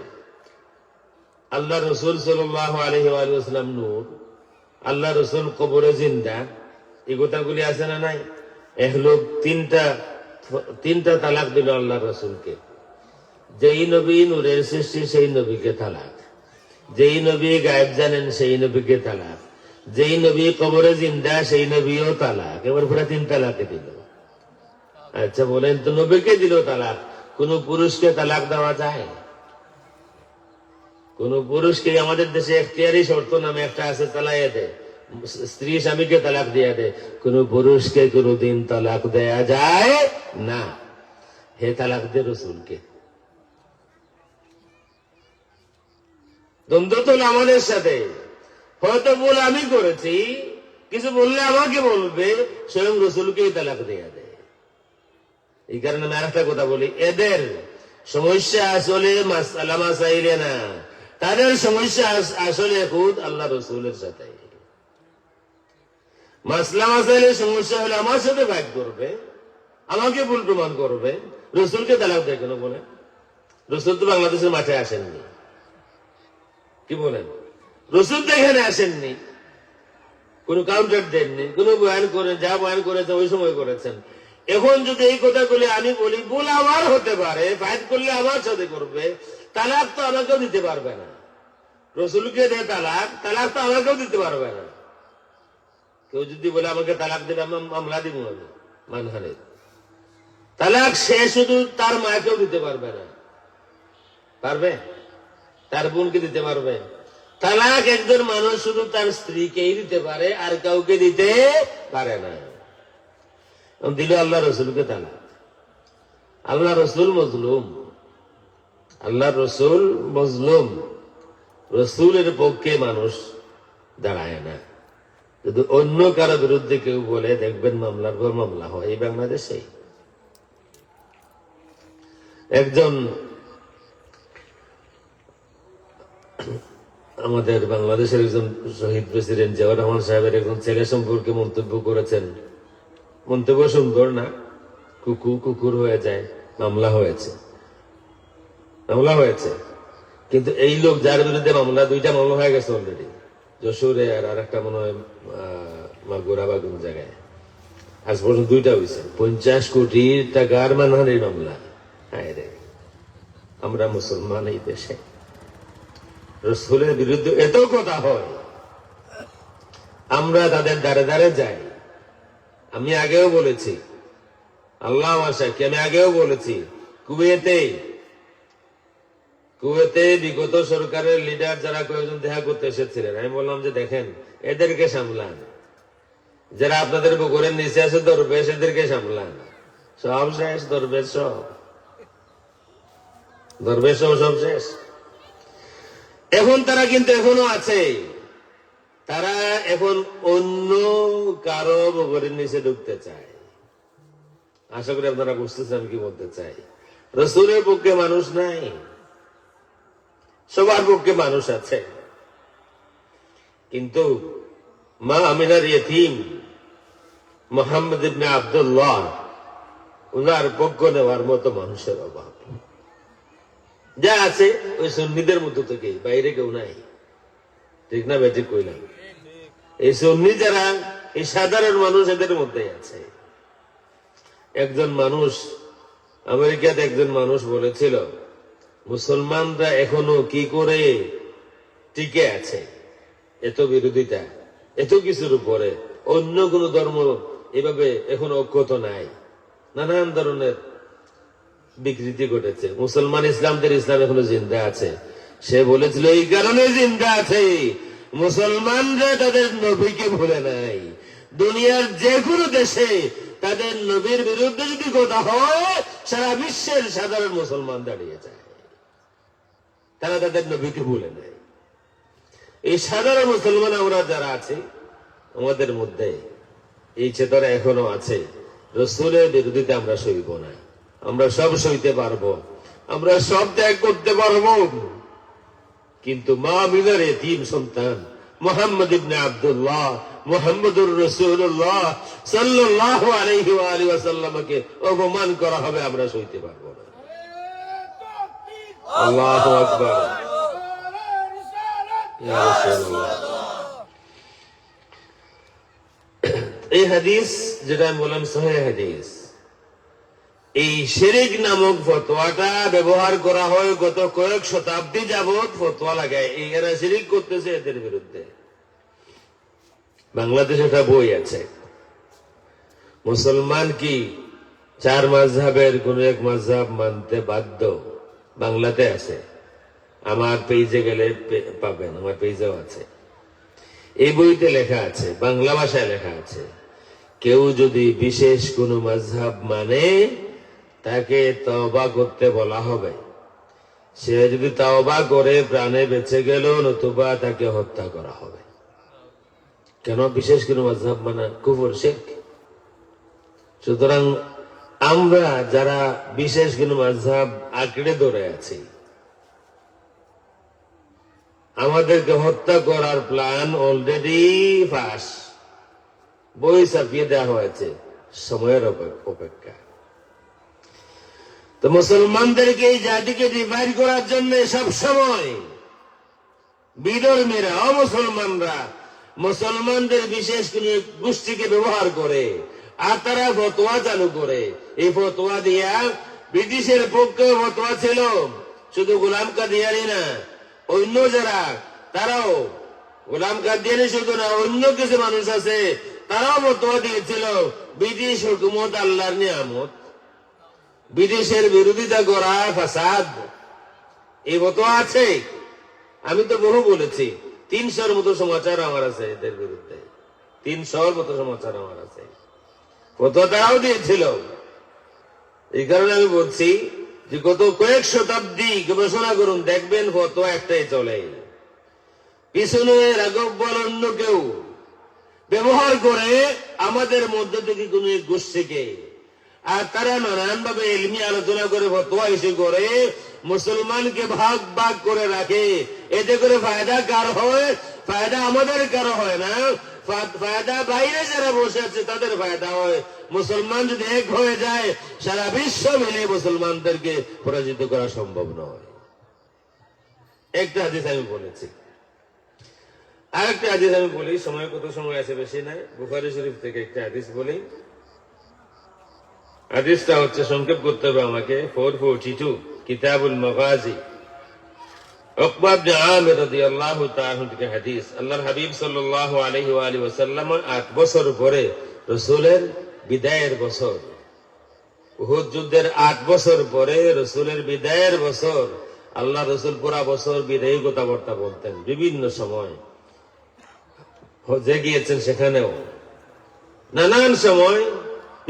Speaker 1: আল্লাহ রাসূল সাল্লাল্লাহু আলাইহি ওয়া সাল্লাম নূর, আল্লাহ রাসূল কবরে জিন্দা, এই কথাগুলি আছে না নাই? এক লোক তিনটা তালাক দিল আল্লাহ রাসূলকে। যেই নবী নূরের সৃষ্টি সেই নবীকে তালাক, যেই নবী গায়েব জানেন সেই নবীকে তালাক, যেই নবী কবরে জিন্দা সেই নবীও তালাক। এবার পুরা 3 তালাকে দিল। আচ্ছা বলেন তো, নবীকে দিল তালাক, কোন পুরুষকে তালাক দেওয়া যায়? কোন পুরুষকে আমাদের দেশে এখতিয়ারি শর্ত নামে একটা আছে, তালাইয়া দেয়, স্ত্রী স্বামীকে তালাক দিয়ে দেয়। কোন পুরুষকে কোনদিন তালাক দেয়া যায় না। হে তালাক দে রাসূলকে। দ্বন্দ্ব তো আমাদের সাথে, হয়তো ভুল আমি করেছি, কিছু বললে আমাকে বলবে, স্বয়ং রাসূলকেই তালাক দেয়া দেয়। এই কারণে আমি আরেকটা কথা বলি, এদের সমস্যা আসলে মাসআলা মাসাইলে না, তাদের সমস্যা আসলে খুদ আল্লাহ রসুলের সাথে। মাসলা মাসাইলের সমস্যা হলে আমার সাথে ভাগ করবে, আমাকে ভুল প্রমাণ করবে। রসুলকে তালাক দেয় কেন বলেন? রসুল তো বাংলাদেশের মাঠে আসেননি, কি বলেন? রসুল তো এখানে আসেননি, কোন কাউন্টার দেননি, কোন বয়ান করেন, যা বয়ান করেছেন ওই সময় করেছেন। এখন যদি এই কথাগুলি আমি বলি, ভুল আমার হতে পারে, ফাইট করলে আমার সাথে করবে, তালাক তো আমাকেও দিতে পারবে না। রসুলকে দেয় তালাক, তালাক তো আমাকেও দিতে পারবে না। কেউ যদি বলে আমাকে তালাক দেবে, আমি মামলা দিব, আমি মানহানি। তালাক সে শুধু তার মাকেও দিতে পারবে না, পারবে? তার বোনকে দিতে পারবে? তালাক একজন মানুষ শুধু তার স্ত্রীকেই দিতে পারে, আর কাউকে দিতে পারে না। দিল আল্লাহ রসুলকে তালাক। আল্লাহ রসুল মজলুম, আল্লাহ রসুল মজলুম। রসুলের পক্ষে মানুষ দাঁড়ায় না। যদি অন্য কারো বিরুদ্ধে কেউ বলে, দেখবেন মামলার পর মামলা হয় এই বাংলাদেশে। একজন আমাদের বাংলাদেশের একজন শহীদ প্রেসিডেন্ট জিয়াউর রহমান সাহেবের একজন ছেলে সম্পর্কে মন্তব্য করেছেন। মন্তব্য সুন্দর না, কুকুর হয়ে যায়। মামলা হয়েছে, মামলা হয়েছে, কিন্তু এই লোক যার বিরুদ্ধে মামলা, দুইটা মামলা হয়ে গেছে অলরেডি, যশোরে আর একটা মনে হয় মাগুরা বা কোন জায়গায়। আজ পর্যন্ত দুইটা হয়েছে। 50 কোটি টাকার মানহানির মামলা। হ্যাঁ রে, আমরা মুসলমান এই দেশে রসুলের বিরুদ্ধে এত কথা হয়, আমরা তাদের দ্বারে দ্বারে যাই। আমি আগেও বলেছি, আল্লাহ আশাকে আমি আগেও বলেছি, কুয়েতে বিগত সরকারের লিডার যারা কয়েকজন দেখা করতে এসেছিলেন, আমি বললাম যে দেখেন, এদেরকে সামলান। যারা আপনাদের বুকুরের নিচে আছে দরবেশ, এদেরকে সামলান। সব শেষ, দরবেশ সব, দরবেশ সব শেষ। এখন তারা কিন্তু এখনো আছে, তারা এখন অন্য কারো বুকুরের নিচে ঢুকতে চায়। আশা করি আপনারা বুঝতেছেন আমি কি বলতে চাই। রসুলের পক্ষে মানুষ নাই, সবার পক্ষে মানুষ আছে, কিন্তু মা আমিনার ইয়তীম মুহাম্মদ ইবনে আব্দুল্লাহ, উনার পক্ষ নেওয়ার মতো মানুষের অভাব। যা আছে ওই সুন্নিদের মতো থেকে, বাইরে কেউ নাই। ঠিক না বেঠিক কইলাম? এই সুন্নি যারা, এই সাধারণ মানুষ, এদের মধ্যে আছে। একজন মানুষ, আমেরিকাতে একজন মানুষ বলেছিল, মুসলমানরা এখনো কি করে টিকে আছে, এত বিরোধিতা, এত কিছুর উপরে। অন্য কোন ধর্ম এভাবে এখনো ঐক্যত নাই, নানান ধরনের বিকৃতি ঘটেছে। মুসলমান ইসলামদের ইসলাম এখনো জিন্দা আছে। সে বলেছিল এই কারণে জিন্দা আছে, মুসলমানরা তাদের নবীকে ভুলে নাই। দুনিয়ার যে কোনো দেশে তাদের নবীর বিরুদ্ধে যদি কথা হয়, সারা বিশ্বের সাধারণ মুসলমান দাঁড়িয়ে যায়। তারা তাদের নবীকে ভুলে নাই। এই সাধারণ মুসলমান আমরা যারা আছে, আমাদের মধ্যে এই চেতনা এখনো আছে। রসুলের বিরোধিতা আমরা সইব না। আমরা সব সইতে পারবো, আমরা সব ত্যাগ করতে পারবো, কিন্তু মা আমিনার এতিম সন্তান মুহাম্মদ ইবনে আব্দুল্লাহ মুহাম্মদুর রাসূলুল্লাহ সাল্লাল্লাহু আলাইহি ওয়া আলিহি ওয়াসাল্লামকে অপমান করা হবে, আমরা সইতে পারবো না। আল্লাহু আকবার। ইয়া রাসূলুল্লাহ, এই হাদিস যেটা আমি বললাম সহিহ হাদিস, এই শিরক নামক ফতোয়াটা ব্যবহার করা হয় গত কয়েক শতাব্দী যাবৎ। ফতোয়া লাগায় এরা শিরক করতেছে, এদের বিরুদ্ধে। বাংলাদেশে একটা বই আছে, মুসলমান কি 4 মাযহাবের কোন এক মাযহাব মানতে বাধ্য? বাংলাতে আছে, আমার পেজে গেলে পাবেন, আমার পেজেও আছে। এই বইতে লেখা আছে, বাংলা ভাষায় লেখা আছে, কেউ যদি বিশেষ কোন মাযহাব মানে তাকে তওবা করতে বলা হবে। সে যদি তওবা করে প্রাণে বেঁচে গেল, নতুবা তাকে হত্যা করা হবে। কেন? বিশেষ কোন মাযহাব মানা কুফর, শিরক। সুতরাং আমরা যারা বিশেষ কোন মাযহাব আঁকড়ে ধরে আছি, আমাদেরকে হত্যা করার প্ল্যান অলরেডি ফাঁস, বই ছাপিয়ে দেওয়া হয়েছে, সময়ের অপেক্ষা। তো মুসলমানদেরকে এই জাতিকে ডিভাইড করার জন্য সব সময় বিধর্মীরা, অমুসলমানরা মুসলমানদের বিশেষ কোন গোষ্ঠীকে ব্যবহার করে আর তারা ফতোয়া চালু করে। এই ফতোয়া দিয়া ব্রিটিশের পক্ষে ফতোয়া ছিল, শুধু গোলাম কাদিয়ানি না, অন্য যারা তারাও, গোলাম কাদিয়ানি শুধু না, অন্য কিছু মানুষ আছে তারাও ফতোয়া দিয়েছিল ব্রিটিশ হুকুমত আল্লাহর নিয়ামত, বিদেশের বিরোধিতা করা ফাসাদ। এই ফতোয়া আছে, আমি তো বহু বলেছি। 300-র মতো সমাচার আমার আছে এদের বিরুদ্ধে, 300-র মতো সমাচার আমার আছে। ফতোয়া তারাও দিয়েছিল। এই কারণে আমি বলছি যে গত কয়েক শতাব্দী গবেষণা করুন, দেখবেন ফতোয়া একটাই চলে। পিছনে রাঘব বল অন্য কেউ ব্যবহার করে আমাদের মধ্য থেকে কোন এক গোষ্ঠীকে, আর তারা নানান ভাবে ইলমি আলোচনা করে ফতোয়া ইস্যু করে মুসলমানকে ভাগ ভাগ করে রাখে। এতে করে ফায়দা কার হয়? ফায়দা আমাদের কারো হয় না, ফায়দা বাইরে যারা বসে আছে তাদের ফায়দা হয়। মুসলমান যদি এক হয়ে যায়, সারা বিশ্ব মিলে মুসলমানদেরকে পরাজিত করা সম্ভব নয়। একটা হাদিস আমি বলেছি, আরেকটা হাদিস আমি বলি, সময় কত সময় আছে বেশি নাই, বুখারী শরীফ থেকে একটা হাদিস বলি। হাদিসটা হচ্ছে, সংক্ষেপ করতে হবে আমাকে, 442 কিতাবুল মাগাজি, উকবা ইবনে আমির রাদিয়াল্লাহু তাআলা থেকে হাদিস। আল্লাহর হাবিব সাল্লাল্লাহু আলাইহি ওয়া আলিহি ওয়াসাল্লাম 8 বছর পরে, রাসূলের বিদায়ের বছর, উহুদ যুদ্ধের 8 বছর পরে, রাসূলের বিদায়ের বছর, আল্লাহ রাসূল পুরা বছর বিদায়ী কথাবার্তা বলতেন। বিভিন্ন সময় হজে গিয়েছেন, সেখানেও নানান সময়,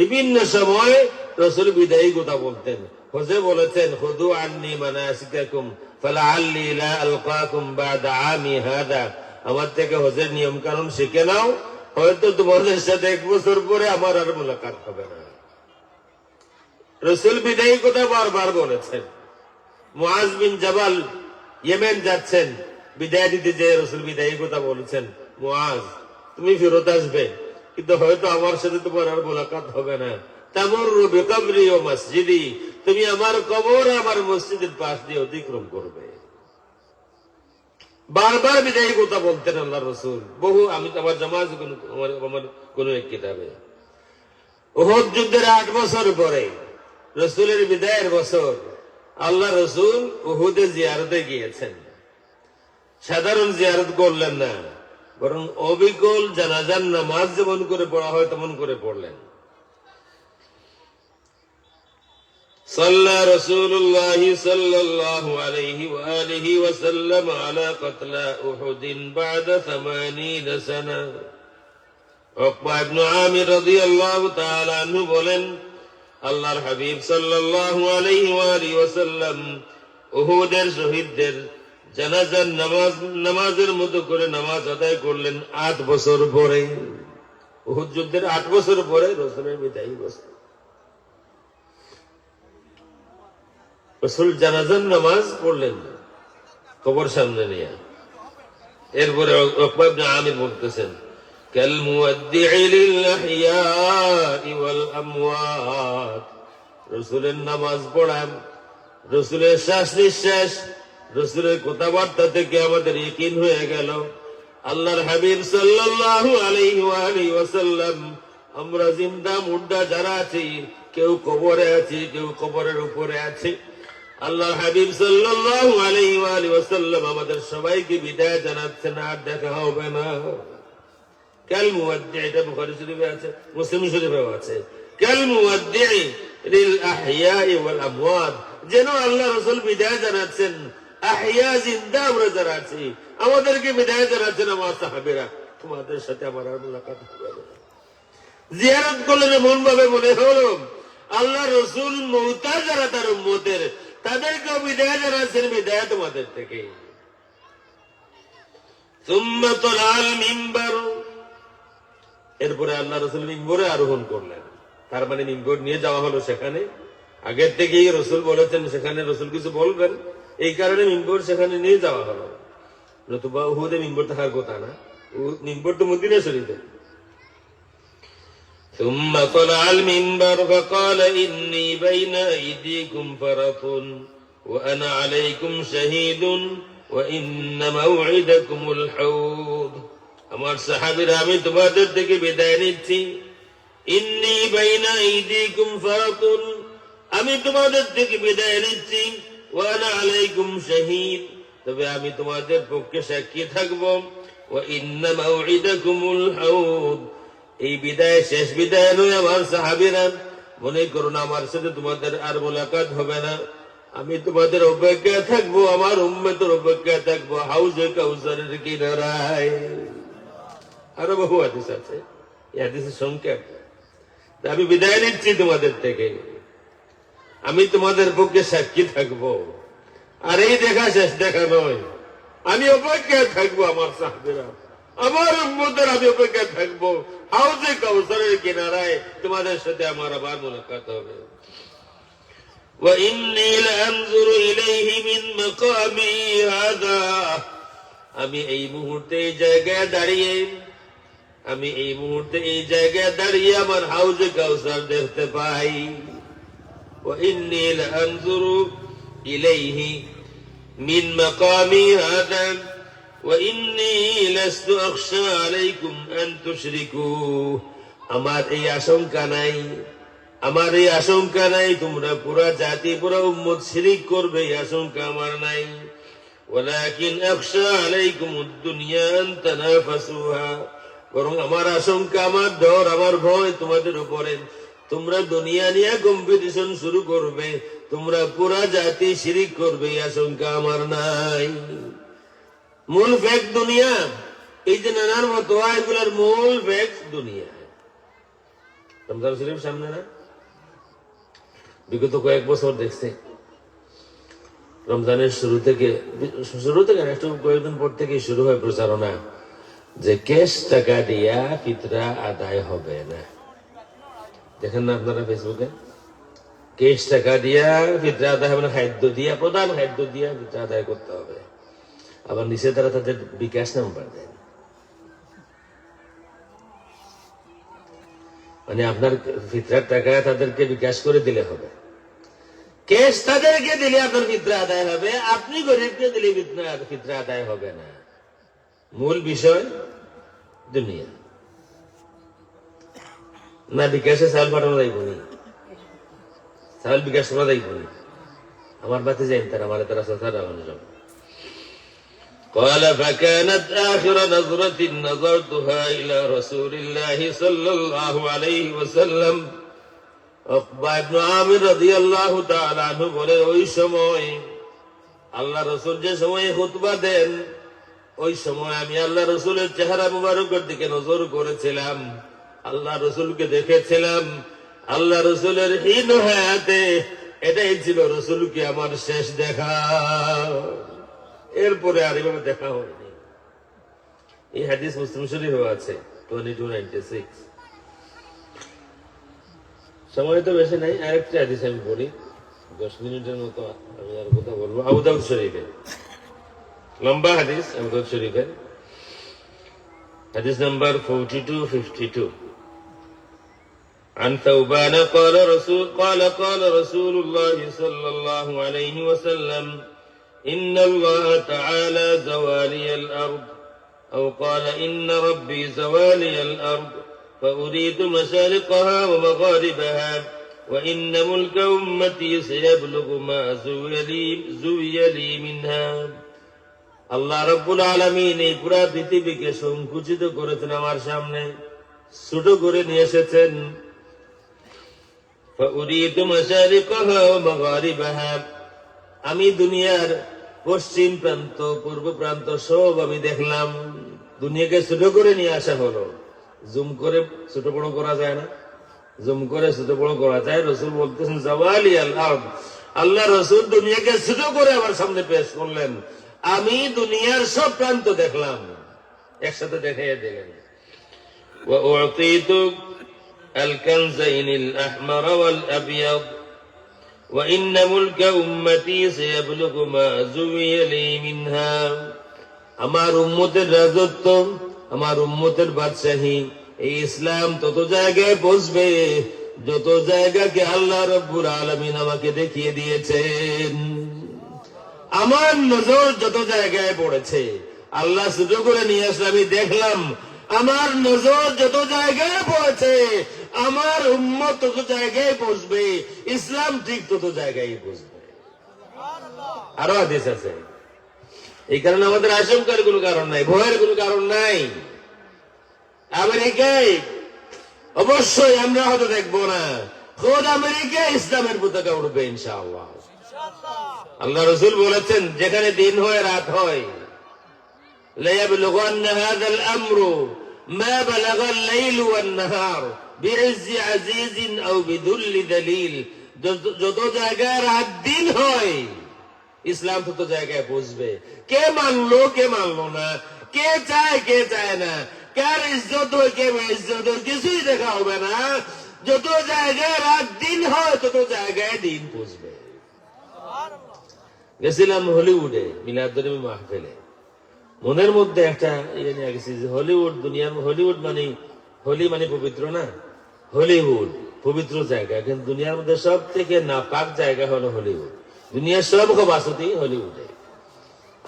Speaker 1: বিভিন্ন সময় রাসূল বিদায়ী কথা বলতেন। হজে বলেছেন, খুদু আন্নী মানাসিকাকুম ফালাআল্লি লা আলকাকুম বা'দা আমী হাদা, আমার থেকে হজের নিয়ম কানুন শিখে নাও, হয়তো তোমাদের সাথে 1 বছর পরে আমার আর মুলাকাত হবে না। রাসূল বিদায়ী কথা বারবার বলেছেন। মুআজ বিন জাবাল ইয়েমেন যাচ্ছেন, বিদায় দিতে যে রাসূল বিদায়ী কথা বলেছেন, মুআজ তুমি ফেরত আসবে, কিন্তু হয়তো আমার সাথে তোমার আর মুলাকাত হবে না। তামুররু বিকবরি ওয়া মসজিদি, তুমি আমার কবর আমার মসজিদের পাশ দিয়ে অতিক্রম করবে। বারবার বিদায়ী কথা বলতেন আল্লাহ রাসূল। বহু, আমি আমার জামাজ আমার কোন এক কিতাবে, উহুদ যুদ্ধের 8 বছর পরে, রাসূলের বিদায়ের বছর, আল্লাহ রাসূল উহুদে জিয়ারতে গিয়েছেন। সাধারণ জিয়ারত করলেন না, বরং অবিকল জানাজার নামাজ যেমন করে পড়া হয় তেমন করে পড়লেন। صلى رسول الله صلى الله عليه وآله وسلم على قتلى أحد بعد 80 سنة। উকবা ইবনে আমির রাদিয়াল্লাহু তাআলা আনহু বলেন, আল্লাহর হাবিব সাল্লাল্লাহু আলাইহি ওয়া আলিহি ওয়াসাল্লাম উহুদের শহীদদের জানাজার নামাজের মতো করে নামাজ আদায় করলেন 8 বছর পরে। উহুদ যুদ্ধের 8 বছর পরে রাসূলের বিদায়ী বছর, রাসূল জানাজার নামাজ পড়লেন কবর সামনে নিয়ে। এরপরে উকবা ইবনে আমির বলতেছেন, কাল মুওয়াদ্দিই লিল আহইয়াই ওয়াল আমওয়াত, রাসূলের নামাজ পড়া, রাসূলের শ্বাস নিঃশ্বাস, রাসূলের কথাবার্তা থেকে আমাদের ইয়াকিন হয়ে গেল আল্লাহর হাবিব সাল্লাল্লাহু আলাইহি ওয়া আলিহি ওয়াসাল্লাম, আমরা জিন্দা মুর্দা যারা আছি, কেউ কবরে আছি, কেউ কবরের উপরে আছে, আল্লাহর হাবিব সাল্লাল্লাহু আলাইহি ওয়া আলিহি ওয়াসাল্লাম আমাদের সবাইকে বিদায় জানাচ্ছেন, আর দেখা হবে না। কাল মুওয়াদ্দিই, এটা বুখারী শরীফে আছে, মুসলিম শরীফেও আছে। কাল মুওয়াদ্দিই লিল আহইয়াই ওয়াল আমওয়াত, যেন আল্লাহ রাসূল বিদায় জানাচ্ছেন আহইয়া, জিন্দা আমরা যারা আছি, আমাদেরকে বিদায় জানাচ্ছেন আমার সাহাবীরা, তোমাদের সাথে আমার আর মুলাকাত হবে না। জিয়ারত করলেন এমন ভাবে মনে হলো আল্লাহ রাসূল মওতা যারা তার উম্মতের, তাদেরকে বিদায় জানাচ্ছেন, বিদায় তোমাদের থেকে। সুম্মা তালাল মিম্বার, এরপরে আল্লাহ রাসূল মিম্বরে আরোহণ করলেন। তার মানে মিম্বর নিয়ে যাওয়া হলো সেখানে, আগের থেকেই রাসূল বলেছেন সেখানে রাসূল কিছু বলবেন, এই কারণে মিম্বর সেখানে নিয়ে যাওয়া হলো। নতুবা উহুদে মিম্বর থাকার কথা না, মিম্বর তো মদিনা শরীফে। ثم طلع المنبر فقال إني بين أيديكم فرط وأنا عليكم شهيد وإن موعدكم الحوض। আমার সাহাবীরা, আমি তোমাদের থেকে বিদায় নিচ্ছি। ইন্নী বাইনা আইদিকুম ফারাতুন, আমি তোমাদের থেকে বিদায় নিচ্ছি। ওয়া আনা আলাইকুম শাহীদ, তবে আমি তোমাদের পক্ষে সাক্ষী থাকব। ওয়া ইন্না মাউইদাকুমুল হাউদ, এই বিদায় শেষ বিদায় নয় আমার সাহাবীরা, মনে করো না আমার সাথে তোমাদের আর মোলাকাত হবে না। আমি তোমাদের অপেক্ষায় থাকবো, আমার উম্মতের অপেক্ষায় থাকবো হাউজে কাউসারের কিনারায়। আরো বহু হাদিস আছে, এই হাদিসের সংক্ষেপ। আমি বিদায় নিচ্ছি তোমাদের থেকে, আমি তোমাদের পক্ষে সাক্ষী থাকবো। আর এই দেখা শেষ দেখা নয়, আমি অপেক্ষায় থাকবো আমার সাহাবীরা, আমার উম্মতের আমি অপেক্ষায় থাকবো হাউজে কাউসারের কিনারায়, তোমাদের সাথে আমার আবার মুলাকাত হবে। وإني لأنظر إليه من مقامي هذا, আমি এই মুহূর্তে এই জায়গায় দাঁড়িয়ে, আমি এই মুহূর্তে এই জায়গায় দাঁড়িয়ে আমার হাউজে কাউসার দেখতে পাই। وإني لأنظر إليه من مقامي هذا وإني لست أخشى عليكم أن تشركوا, আমার এই আশঙ্কা নাই, আমার এই আশঙ্কা নাই তোমরা পুরা জাতি পুরা উম্মত শিরিক করবে, এই আশঙ্কা আমার নাই। ওয়ালাকিন আখশা আলাইকুমুদ দুনিয়া আন তানাফাসুহা, বরং আমার আশঙ্কা, আমার ডর, আমার ভয় তোমাদের উপরে, তোমরা দুনিয়া নিয়ে কম্পিটিশন শুরু করবে, তোমরা পুরা জাতি শিরিক করবে, এই আশঙ্কা আমার নাই। মূল ফেক দুনিয়া, এই যে নানার মতো এগুলোর মূল ফেক দুনিয়া। রমজান শরীফ সামনে না, বিগত কয়েক বছর দেখছে রমজানের শুরু থেকে একটু কয়েকদিন পর থেকে শুরু হয় প্রচারণা যে ক্যাশ টাকা দিয়া ফিতরা আদায় হবে না। দেখেন না আপনারা ফেসবুকে, ক্যাশ টাকা দিয়া ফিতরা আদায় হবে না, খাদ্য দিয়া, প্রধান খাদ্য দিয়া ফিতরা আদায় করতে হবে। আবার নিচে তারা তাদের বিকাশ নাম্বার দেয়, মানে আপনার ফিতরার টাকা তাদেরকে বিকাশ করে দিলে হবে, ক্যাশ তাদেরকে দিলে আপনার ফিতরা আদায় হবে, আপনি গরিবকে দিলে ফিতরা আদায় হবে না। মূল বিষয় দুনিয়া না, বিকাশে চাউল পাঠানো যাইব নি, চাউল বিকাশ করা যাইব নি। আমার বাতে যাই তারা, আমার তারা সারা মানুষ। قال فكانت آخر نظرة نظرتها إلى رسول الله صلى الله عليه وسلم। উকবা ইবনে আমির রাদিয়াল্লাহু তাআলা আনহু বলে, ওই সময় আল্লাহ রাসূল যে সময় খুতবা দেন, ওই সময় আমি আল্লাহ রাসূলের চেহারা মুবারকের দিকে নজর করেছিলাম, আল্লাহ রাসূলকে দেখেছিলাম। আল্লাহ রাসূলের হীন হায়াতে এটাই ছিল রাসূলকে আমার শেষ দেখা, এরপরে আর এভাবে দেখা হয়নি। এই হাদিস মুসলিম শরীফে আছে 2296। সময় তো বেশি নাই, আরেকটা হাদিস আমি পড়ি, 10 মিনিটের মতো আমি আর কথা বলবো। আবু দাউদ শরীফে লম্বা হাদিস, আবু দাউদ শরীফে হাদিস নাম্বার 4252। عن ثوبان قال رسول الله صلى الله عليه وسلم إن الله تعالى زوالي الأرض، أو قال إن ربي زوالي الأرض فأريد مشارقها ومغاربها وإن ملك أمتي سيبلغ ما زوي لي منها। আল্লাহ রাব্বুল আলামিন এই পুরা পৃথিবীকে সংকুচিত করেছেন, আমার সামনে ছোট করে নিয়ে এসেছেন। فأريد مشارقها ومغاربها, আমি দুনিয়ার পশ্চিম প্রান্ত পূর্ব প্রান্ত সব আমি দেখলাম। দুনিয়াকে ছোট করে নিয়ে আসা হলো, জুম করে ছোট বড় করা যায় না, জুম করে ছোট বড় করা যায়। রসুল বলতেছেন জাওয়ালি আল আরদ, আল্লাহ রসুল দুনিয়াকে ছোট করে আমার সামনে পেশ করলেন, আমি দুনিয়ার সব প্রান্ত দেখলাম, একসাথে দেখাইয়া দিলেন। ওয়া উ'তিতু আল কানজাইন আল আহমার ওয়াল আবিয়াদ وإن ملك أمتي سيبلغ ما زوي لي منها। আমার উম্মতের রাজত্ব, আমার উম্মতের বাদশাহী, এই ইসলাম তত জায়গায় পৌঁছবে যত জায়গাকে আল্লাহ রাব্বুল আলামিন আমাকে দেখিয়ে দিয়েছেন। আমার নজর যত জায়গায় পড়েছে, আল্লাহ ছোট করে নিয়ে আসলে আমি দেখলাম আমার নজর যত জায়গায় পড়েছে, আমার উম্মত তত জায়গায় পৌঁছবে, ইসলাম ঠিক তত জায়গায় পৌঁছবে। আরো হাদিস আছে। এই কারণে আমাদের আশঙ্কার কোনো কারণ নাই, ভয়ের কোনো কারণ নাই। আমেরিকায় অবশ্যই আমরা হয়তো দেখবো না, খোদ আমেরিকায় ইসলামের পতাকা উঠবে ইনশাআল্লাহ। আল্লাহ রাসূল বলেছেন, যেখানে দিন হয় রাত হয়, লায়াবলুগান্না হাযাল আমরু মা বালাগাল লাইলু ওয়ান নাহার বিইজ্জি আজিজিন আও বিদুল্লি দালিল। যত জায়গায় রাত দিন হয়, ইসলাম তত জায়গায় পৌঁছবে। কে মানলো কে মানলো না, কে চায় কে চায় না, কার ইজ্জত হয় কে ইজ্জত হয়, কিছুই দেখা হবে না। যত জায়গায় রাত দিন হয়, তত জায়গায় দিন পৌঁছবে। গেছিলাম হলিউডে মিলাদুন্নবী মাহফিলে, মনের মধ্যে একটা ইয়ে নিয়ে গেছি যে হলিউড, দুনিয়ার হলিউড মানে হোলি মানে পবিত্র না, হলিউড পবিত্র জায়গা, কিন্তু দুনিয়ার মধ্যে সব থেকে নাপাক জায়গা হলো হলিউড। দুনিয়ার সব বাসতি হলিউডে।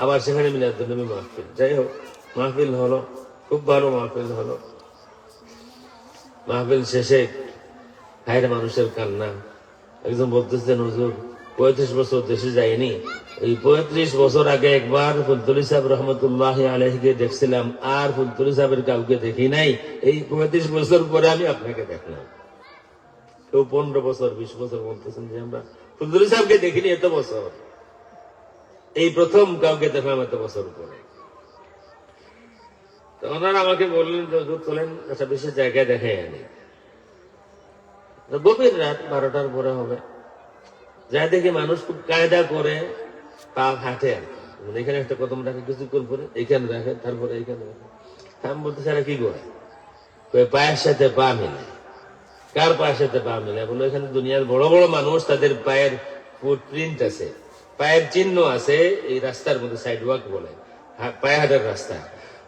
Speaker 1: আবার সেখানে মিলাদুন্নবী মাহফিল। যাই হোক, মাহফিল হলো, খুব ভালো মাহফিল হলো। মাহফিল শেষে হায়রে মানুষের কান্না। একজন বলতেছেন, হুজুর 35 বছর দেশে যায়নি, এই 35 বছর আগে একবার ফুলতলি সাহেব রহমতুল্লাহ আলাইহিকে দেখছিলাম, আর ফুলতলি সাহেবের কাউকে দেখি নাই। এই 35 বছর পরে আমি আপনাকে দেখলাম। কেউ 15 বছর 20 বছর বলতেছেন যে আমরা ফুলতলি সাহেবকে দেখিনি এত বছর, এই প্রথম কাউকে দেখলাম এত বছর পরে। তো ওনারা আমাকে বললেন যে হুজুর চলেন একটা বিশেষ জায়গায় দেখে আনি। গভীর রাত 12টার পরে হবে, যা দেখি মানুষ খুব কায়দা করে পা হাঁটে, এখানে একটা কদম রাখে, কিছুক্ষণ পরে এখানে রাখে, তারপরে এখানে রাখে। আমি বলতে সারা কি করে, পায়ের সাথে পা মিলে। কার পায়ের সাথে পা মিলে? বলো এখানে দুনিয়ার বড় বড় মানুষ, তাদের পায়ের ফুটপ্রিন্ট আছে, পায়ের চিহ্ন আছে এই রাস্তার মধ্যে, সাইড ওয়াক বলে, পায়ে হাঁটার রাস্তা।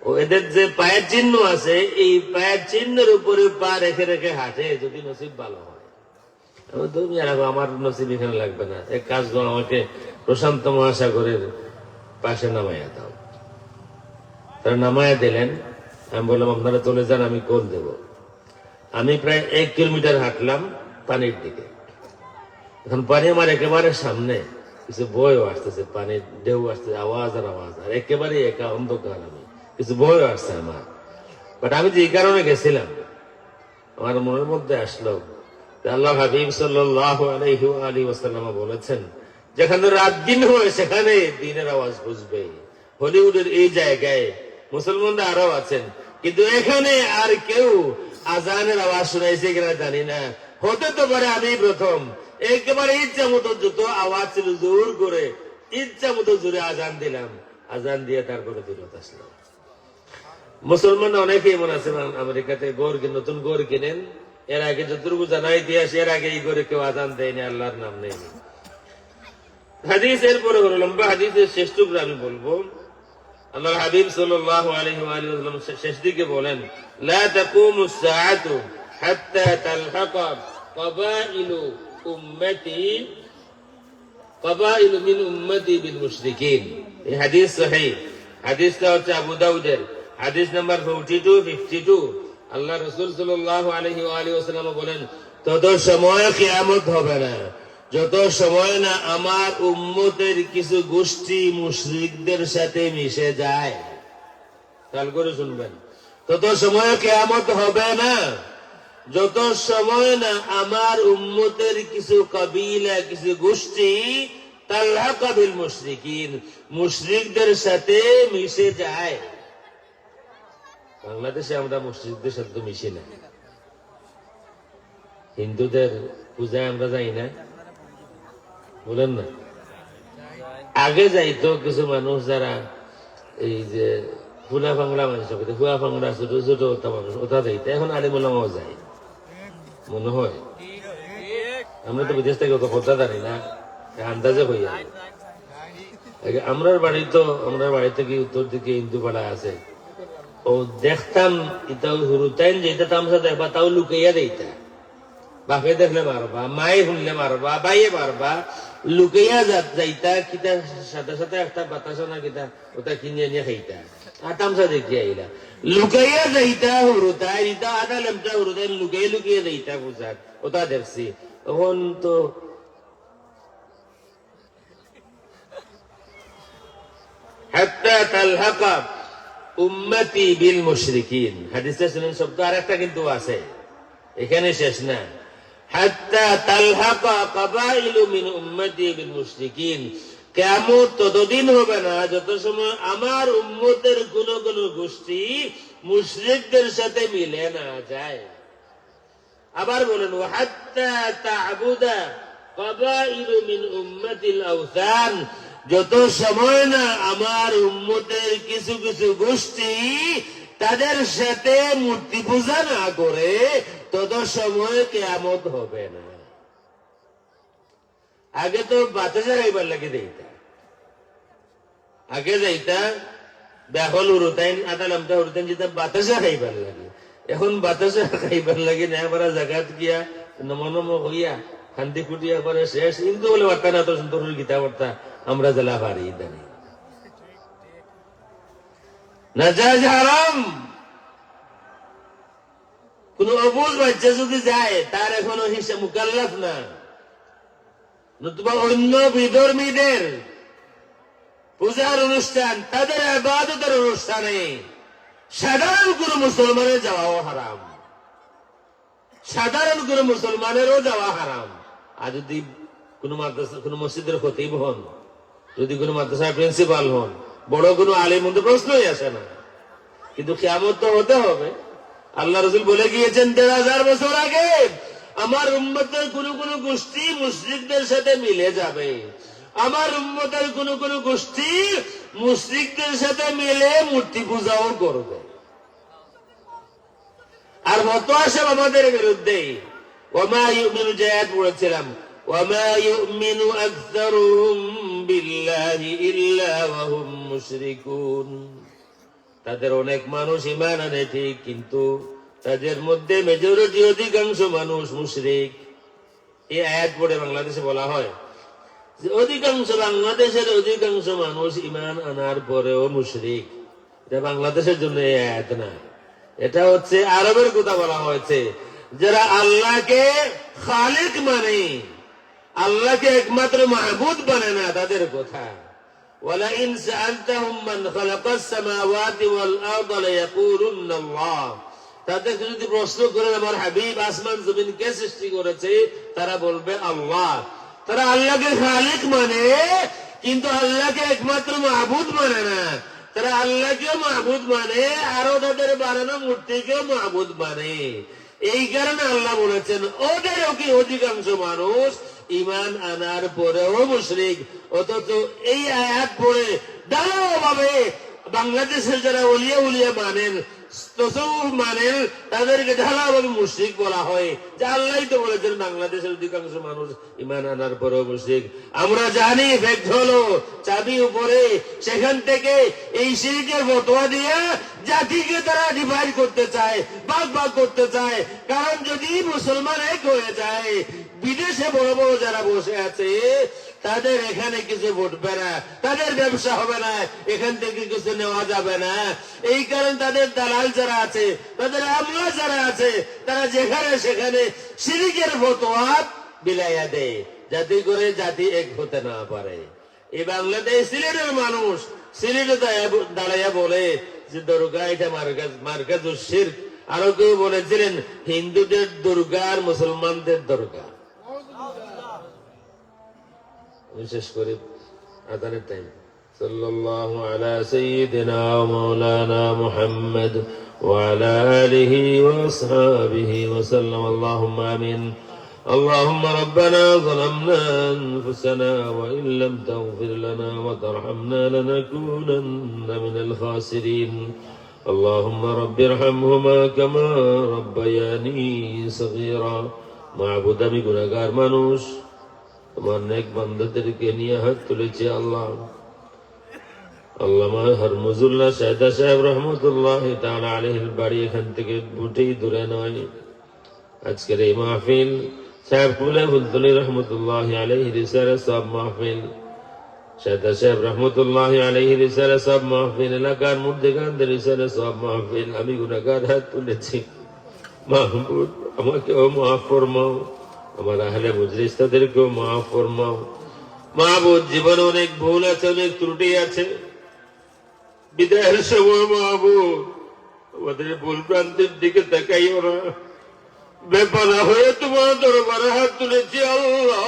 Speaker 1: ও এদের যে পায়ের চিহ্ন আছে, এই পায়ের চিহ্নের উপরে পা রেখে রেখে হাঁটে, যদি নসিব ভালো হয়। তুমি আর আমার নসিব এখানে লাগবে না, এক কাজ করো, আমাকে প্রশান্ত মহাসাগরের পাশে নামাইয়া দাও। তারা নামাইয়া দিলেন। আমি বললাম আপনারা চলে যান, আমি কোল দেব। আমি প্রায় 1 কিলোমিটার হাঁটলাম পানির দিকে। এখন পানি আমার একেবারে সামনে, কিছু বয়ও আসতেছে, পানির ঢেউ আসতেছে, আওয়াজ আর আওয়াজ, আর একেবারে একা অন্ধকার। আমি কিছু বয়ও আসছে আমার, বাট আমি যে কারণে গেছিলাম, আমার মনের মধ্যে আসলো আল্লাহ হাবিব সাল্লাল্লাহু আলাইহি ওয়া আলিহি ওয়াসাল্লাম বলেছেন, যেখানে রাত দিন হয় সেখানে দিনের আওয়াজ বুঝবে। হলিউডের এই জায়গায় মুসলমানরা আরো আছেন, কিন্তু এখানে আর কেউ আজানের আওয়াজ শুনাইছে কিনা জানি না, হতে তো পারে আমি প্রথম। একেবারে ইচ্ছা মতো যত আওয়াজ ছিল জোর করে ইচ্ছা মতো জোরে আজান দিলাম, আজান দিয়ে তারপরে বিরত আসলাম। মুসলমান অনেকে এমন আছে আমেরিকাতে, নতুন গড় কিনেন, এর আগে যতটুকু জানা ইতিহাস, এর আগে এই করে কেউ আজান দেয়নি, আল্লাহর নাম নেয়নি। হাদিস এরপরে হলো লম্বা হাদিসের শেষ টুকরা আমি বলবো। আল্লাহর হাবিব সাল্লাল্লাহু আলাইহি ওয়া সাল্লাম শেষ দিকে বলেন, লা তাকুমুস সাআতু হাত্তা তালহাকা ক্বাবাইলু মিন উম্মতি বিল মুশরিকিন। এই হাদিস সহিহ। হাদিসটা হচ্ছে আবু দাউদের হাদিস নাম্বার 4252। আল্লাহ রাসূল সাল্লাল্লাহু আলাইহি ওয়া আলিহি ওয়াসাল্লাম বলেন, তত সময় কিয়ামত হবে না যত সময় না আমার উম্মতের কিছু গোষ্ঠী মুশরিকদের সাথে মিশে যায়। খেয়াল করে শুনবেন, তত সময় কিয়ামত হবে না যত সময় না আমার উম্মতের কিছু কবিলা, কিছু গোষ্ঠী তালহাকা বিল মুশরিকিন, মুশরিকদের সাথে মিশে যায়। বাংলাদেশে আমরা মুশরিকদের সাথে মিশি না, হিন্দুদের পূজায় আমরা যাই না, বলেন না? আগে যাইতো কিছু মানুষ যারা এই যে ফুলা ফাংলা মানুষ, ফুয়া ফাংলা ছোট ছোট মানুষ, ওটা যাইতো। এখন আলিমুলামাও যায় মনে হয়। আমরা তো বিদেশ থেকে অত কথা জানি না, আন্দাজে হইয়া। আমরার বাড়িতে কি উত্তর দিকে ইন্দুপাড়া আছে, ও দেখতাম ইতাও হুরুতাইন যেটা তামসা দেখবা তাও লুকাইয়া দেইতা, বাপে দেখলে মারবা, মায়ে শুনলে মারবা, বাইয়ে মারবা, লুকাইয়া যাইতা, কিতা সাথে সাথে একটা বাতাসা না কিতা ওটা কিনে নিয়ে খাইতা, আর তামসা দেখি আইলা লুকাইয়া যাইতা হুরুতাই, ইতা আধা লেমটা হুরুতাই লুকাই লুকিয়ে যাইতা বুঝাত, ওটা দেখছি। তখন তো হাত্তা তালহাকা উম্মতি বিল মুশরিকিন, হাদিসে শুনেন শব্দ আর একটা কিন্তু আছে, এখানে শেষ না। হাত্তা তালহাকা কাবাইলু মিন উম্মতি বিল মুশরিকিন, কিয়ামত ততদিন হবে না যত সময় আমার উম্মতের কোন কোন গোষ্ঠী মুশরিকদের সাথে মিলে না যায়। আবার বলেন হাত্তা তা'বুদা কাবাইলু মিন উম্মতিল আওসান, যত সময় না আমার উম্মতের কিছু কিছু গোষ্ঠী তাদের সাথে মূর্তি পূজা না করে তত সময় কিয়ামত হবে না। আগে তো বাতাসা খাইবার লাগে দেইতা, আগে যাইতা বেহল উড়তাইন আদালামটা উড়তাইন যেটা বাতাসা খাইবার লাগে, এখন বাতাসা খাইবার লাগে না, আমরা জায়গাত গিয়া নম হইয়া শান্তি ফুটিয়া করে শেষ। কিন্তু বলে বার্তা না তো সুন্দর গীতা বার্তা আমরা জেলা পারি ইদানি নাজায়েজ হারাম। কোন অবুঝ বাচ্চা যদি যায় তার এখনো হিসাব মুকাল্লাফ না, নতুবা অন্য বিধর্মীদের পূজার অনুষ্ঠান, তাদের ইবাদতের অনুষ্ঠানে সাধারণ কোন মুসলমানের যাওয়াও হারাম, সাধারণ কোন মুসলমানেরও যাওয়া হারাম। আর যদি কোন মাদ্রাসা কোন মসজিদের খতিব হন, যদি কোন মাদ্রাসার প্রিন্সিপাল হন, বড় কোন আলিম হন, তো প্রশ্নই আসে না। কিন্তু কিয়ামত তো হতে হবে। আল্লাহ রাসূল বলে গিয়েছেন ১৫০০ বছর আগে, আমার উম্মতের কোন কোন গোষ্ঠী মুশরিকদের সাথে মিলে যাবে, আমার উম্মতের কোন কোন গোষ্ঠী মুশরিকদের সাথে মিলে মূর্তি পূজাও করবে। আর ফতোয়া সব আমাদের বিরুদ্ধে। ওয়ামা ইউমিনু, যে আয়াত পড়েছিলাম, ওয়ামা ইউমিনু আকসারুহুম বিল্লাহি ইল্লা ওয়া হুম মুশরিকুন, তাদের অনেক মানুষ ঈমান আনে ঠিক, কিন্তু তাদের মধ্যে মেজরিটি অধিকাংশ মানুষ মুশরিক। এই আয়াত পড়ে বাংলাদেশে বলা হয় যে বাংলাদেশের অধিকাংশ মানুষ ঈমান আনার পরেও মুশরিক। এটা বাংলাদেশের জন্য এই আয়াত না, এটা হচ্ছে আরবের কথা বলা হয়েছে, যারা আল্লাহকে খালিক মানে, আল্লাহকে একমাত্র মাহবুদ মানে না, তাদের কথা। ওয়ালাইন সাআলতাহুম মান খালাকাস সামাওয়াতি ওয়াল আরদা লায়াকুলুন্না আল্লাহ, তাদেরকে যদি প্রশ্ন করেন আমার হাবিব আসমান জমিন কে সৃষ্টি করেছে, তারা বলবে আল্লাহ। তারা আল্লাহকে খালিক মানে, কিন্তু আল্লাহকে একমাত্র মাহবুদ মানে না। তারা আল্লাহকেও মাহবুদ মানে, আরো তাদের বানানো মূর্তিকেও মাহবুদ মানে। এই কারণে আল্লাহ বলেছেন ওদেরও কি অধিকাংশ মানুষ ঈমান আনার পরেও মুশরিক। অথচ এই আয়াত পড়ে দাঁড়াভাবে বাংলাদেশের যারা ওলিয়া উলিয়া মানেন, তসawwuf মানেন, তাদেরকে ঢালাভাবে মুশরিক বলা হয়। যে আল্লাহই তো বলেছেন বাংলাদেশের অধিকাংশ মানুষ ঈমান আনার পরেও মুশরিক। আমরা জানি ফ্যাক্ট হলো চাবি উপরে, সেখান থেকে এই শিরকের ফতোয়া দিয়ে জাতিকে তারা ডিভাইড করতে চায়, ভাগ ভাগ করতে চায়। কারণ যদি মুসলমান এক হয়ে যায়, বিদেশে বড় বড় যারা বসে আছে তাদের এখানে কিছু ঘটবে না, তাদের ব্যবসা হবে না, এখান থেকে কিছু নেওয়া যাবে না। এই কারণে তাদের দালাল যারা আছে, তাদের আমলা যারা আছে, তারা যেখানে সেখানে শিরকের ফতোয়া বিলাইয়া দেয়, যাতে করে জাতি এক হতে না পারে। এই বাংলাদেশ সিলেটের মানুষ সিলেটে দাঁড়াইয়া বলে যে দুর্গা এটা মার্কাজুশ শিরক। আরো কেউ বলেছিলেন হিন্দুদের দুর্গা আর মুসলমানদের দুর্গা। বিশেষ করে আদানের টাইম সাল্লাল্লাহু আলা সাইয়্যিদিনা ওয়া মাওলানা মুহাম্মদ ওয়া আলা আলিহি ওয়া আসহাবিহি ওয়া সাল্লাম। আল্লাহুম্মা আমিন। اللهم ربنا ظلمنا أنفسنا وإن لم تغفر لنا وترحمنا لنكونن من الخاسرين. اللهم رب ارحمهما كما ربياني صغيرا. معبود আমি গুনাহগার মানুষ, তোমার নেক বান্দাদেরকে নিয়ে হাত তুলেছি আল্লাহ, আল্লামা হরমুজুল্লাহ সাহেদা সাহেব রহমতুল্লাহ তাআলা আলাইহির বাড়ি এখান থেকে বুটেই দূরে নয়। আজকের এই মাহফিল সাহেব কুলে ফুলতলি রহমতুল্লাহ আলাইহি রিসালা সব মাহফিল, সাহেদা সাহেব রহমতুল্লাহ আলাইহি রিসালা সব মাহফিল, এলাকার মুর্দেগানদের রিসালা সব মাহফিল। আমি গুনাহগার হাত তুলেছি, মাহবুব আমাকেও মাফ ফরমাও, আমার আহলে মজলিস তাদেরকেও মাফ ফরমাও। মাহবুব জীবনে অনেক ভুল আছে, অনেক ত্রুটি আছে। বিদায়ের সময় মাহবুব আমাদের ভুল প্রান্তের দিকে তাকাইও না। বেপানা হয়ে তোমার দরবারে হাত তুলেছি আল্লাহ।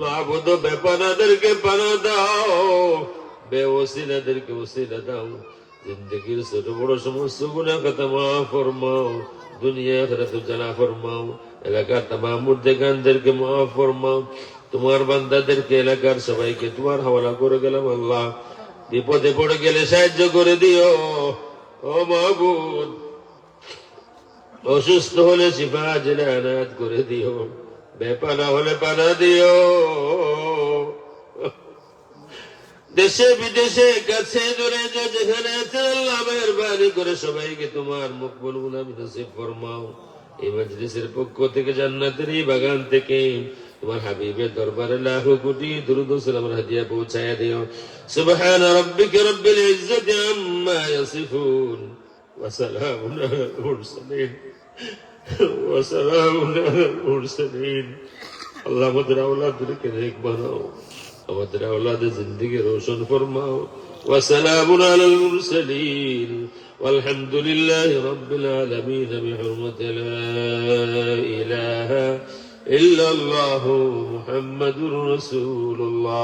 Speaker 1: মাহবুব বেপানাদেরকে পানা দাও, বেওসিলাদেরকে ওসিলা দাও। জিন্দগির ছোট বড় সমস্ত গুনাহ কথা মাফ ফরমাও, দুনিয়া আখিরাত জানা ফরমাও। এলাকার তামাম মুর্দেগানদেরকে মাফ ফরমাও। তোমার বান্দাদেরকে এলাকার সবাইকে তোমার হাওয়ালা করে গেলাম আল্লাহ। বিপদে পড়ে গেলে সাহায্য করে দিও ও মাহবুব। অসুস্থ হলে শিফা জেনে আনাত করে দিও, বেপানা হলে পানা দিও। দেশে বিদেশে কাছে দূরে যেখানে আছে আল্লাহ মেহেরবানি করে সবাইকে তোমার মকবুল গুনাহ নসিব ফরমাও। এই মজলিসের পক্ষ থেকে জান্নাতের এই বাগান থেকে তোমার হাবিবের দরবারে লাখো কোটি দুরূদ ও সালামের হাদিয়া পৌঁছায়া দিও। সুবহান রাব্বিকা রাব্বিল ইজ্জাতি আম্মা ইয়াসিফুন ওয়া সালামুন আলাল মুরসালিন ওয়া সালামুন আলাল মুরসালিন। আল্লাহ আমাদের আওলাদদেরকে নেক বানাও, আমাদের আওলাদের জিন্দেগি রোশন ফরমাও। ওয়া সালামুন আলাল মুরসালিন ওয়ালহামদুলিল্লাহি রাব্বিল আলামিন বিহুরমাতি লা ইলাহা ইল্লাল্লাহু মুহাম্মাদুর রাসূলুল্লাহ।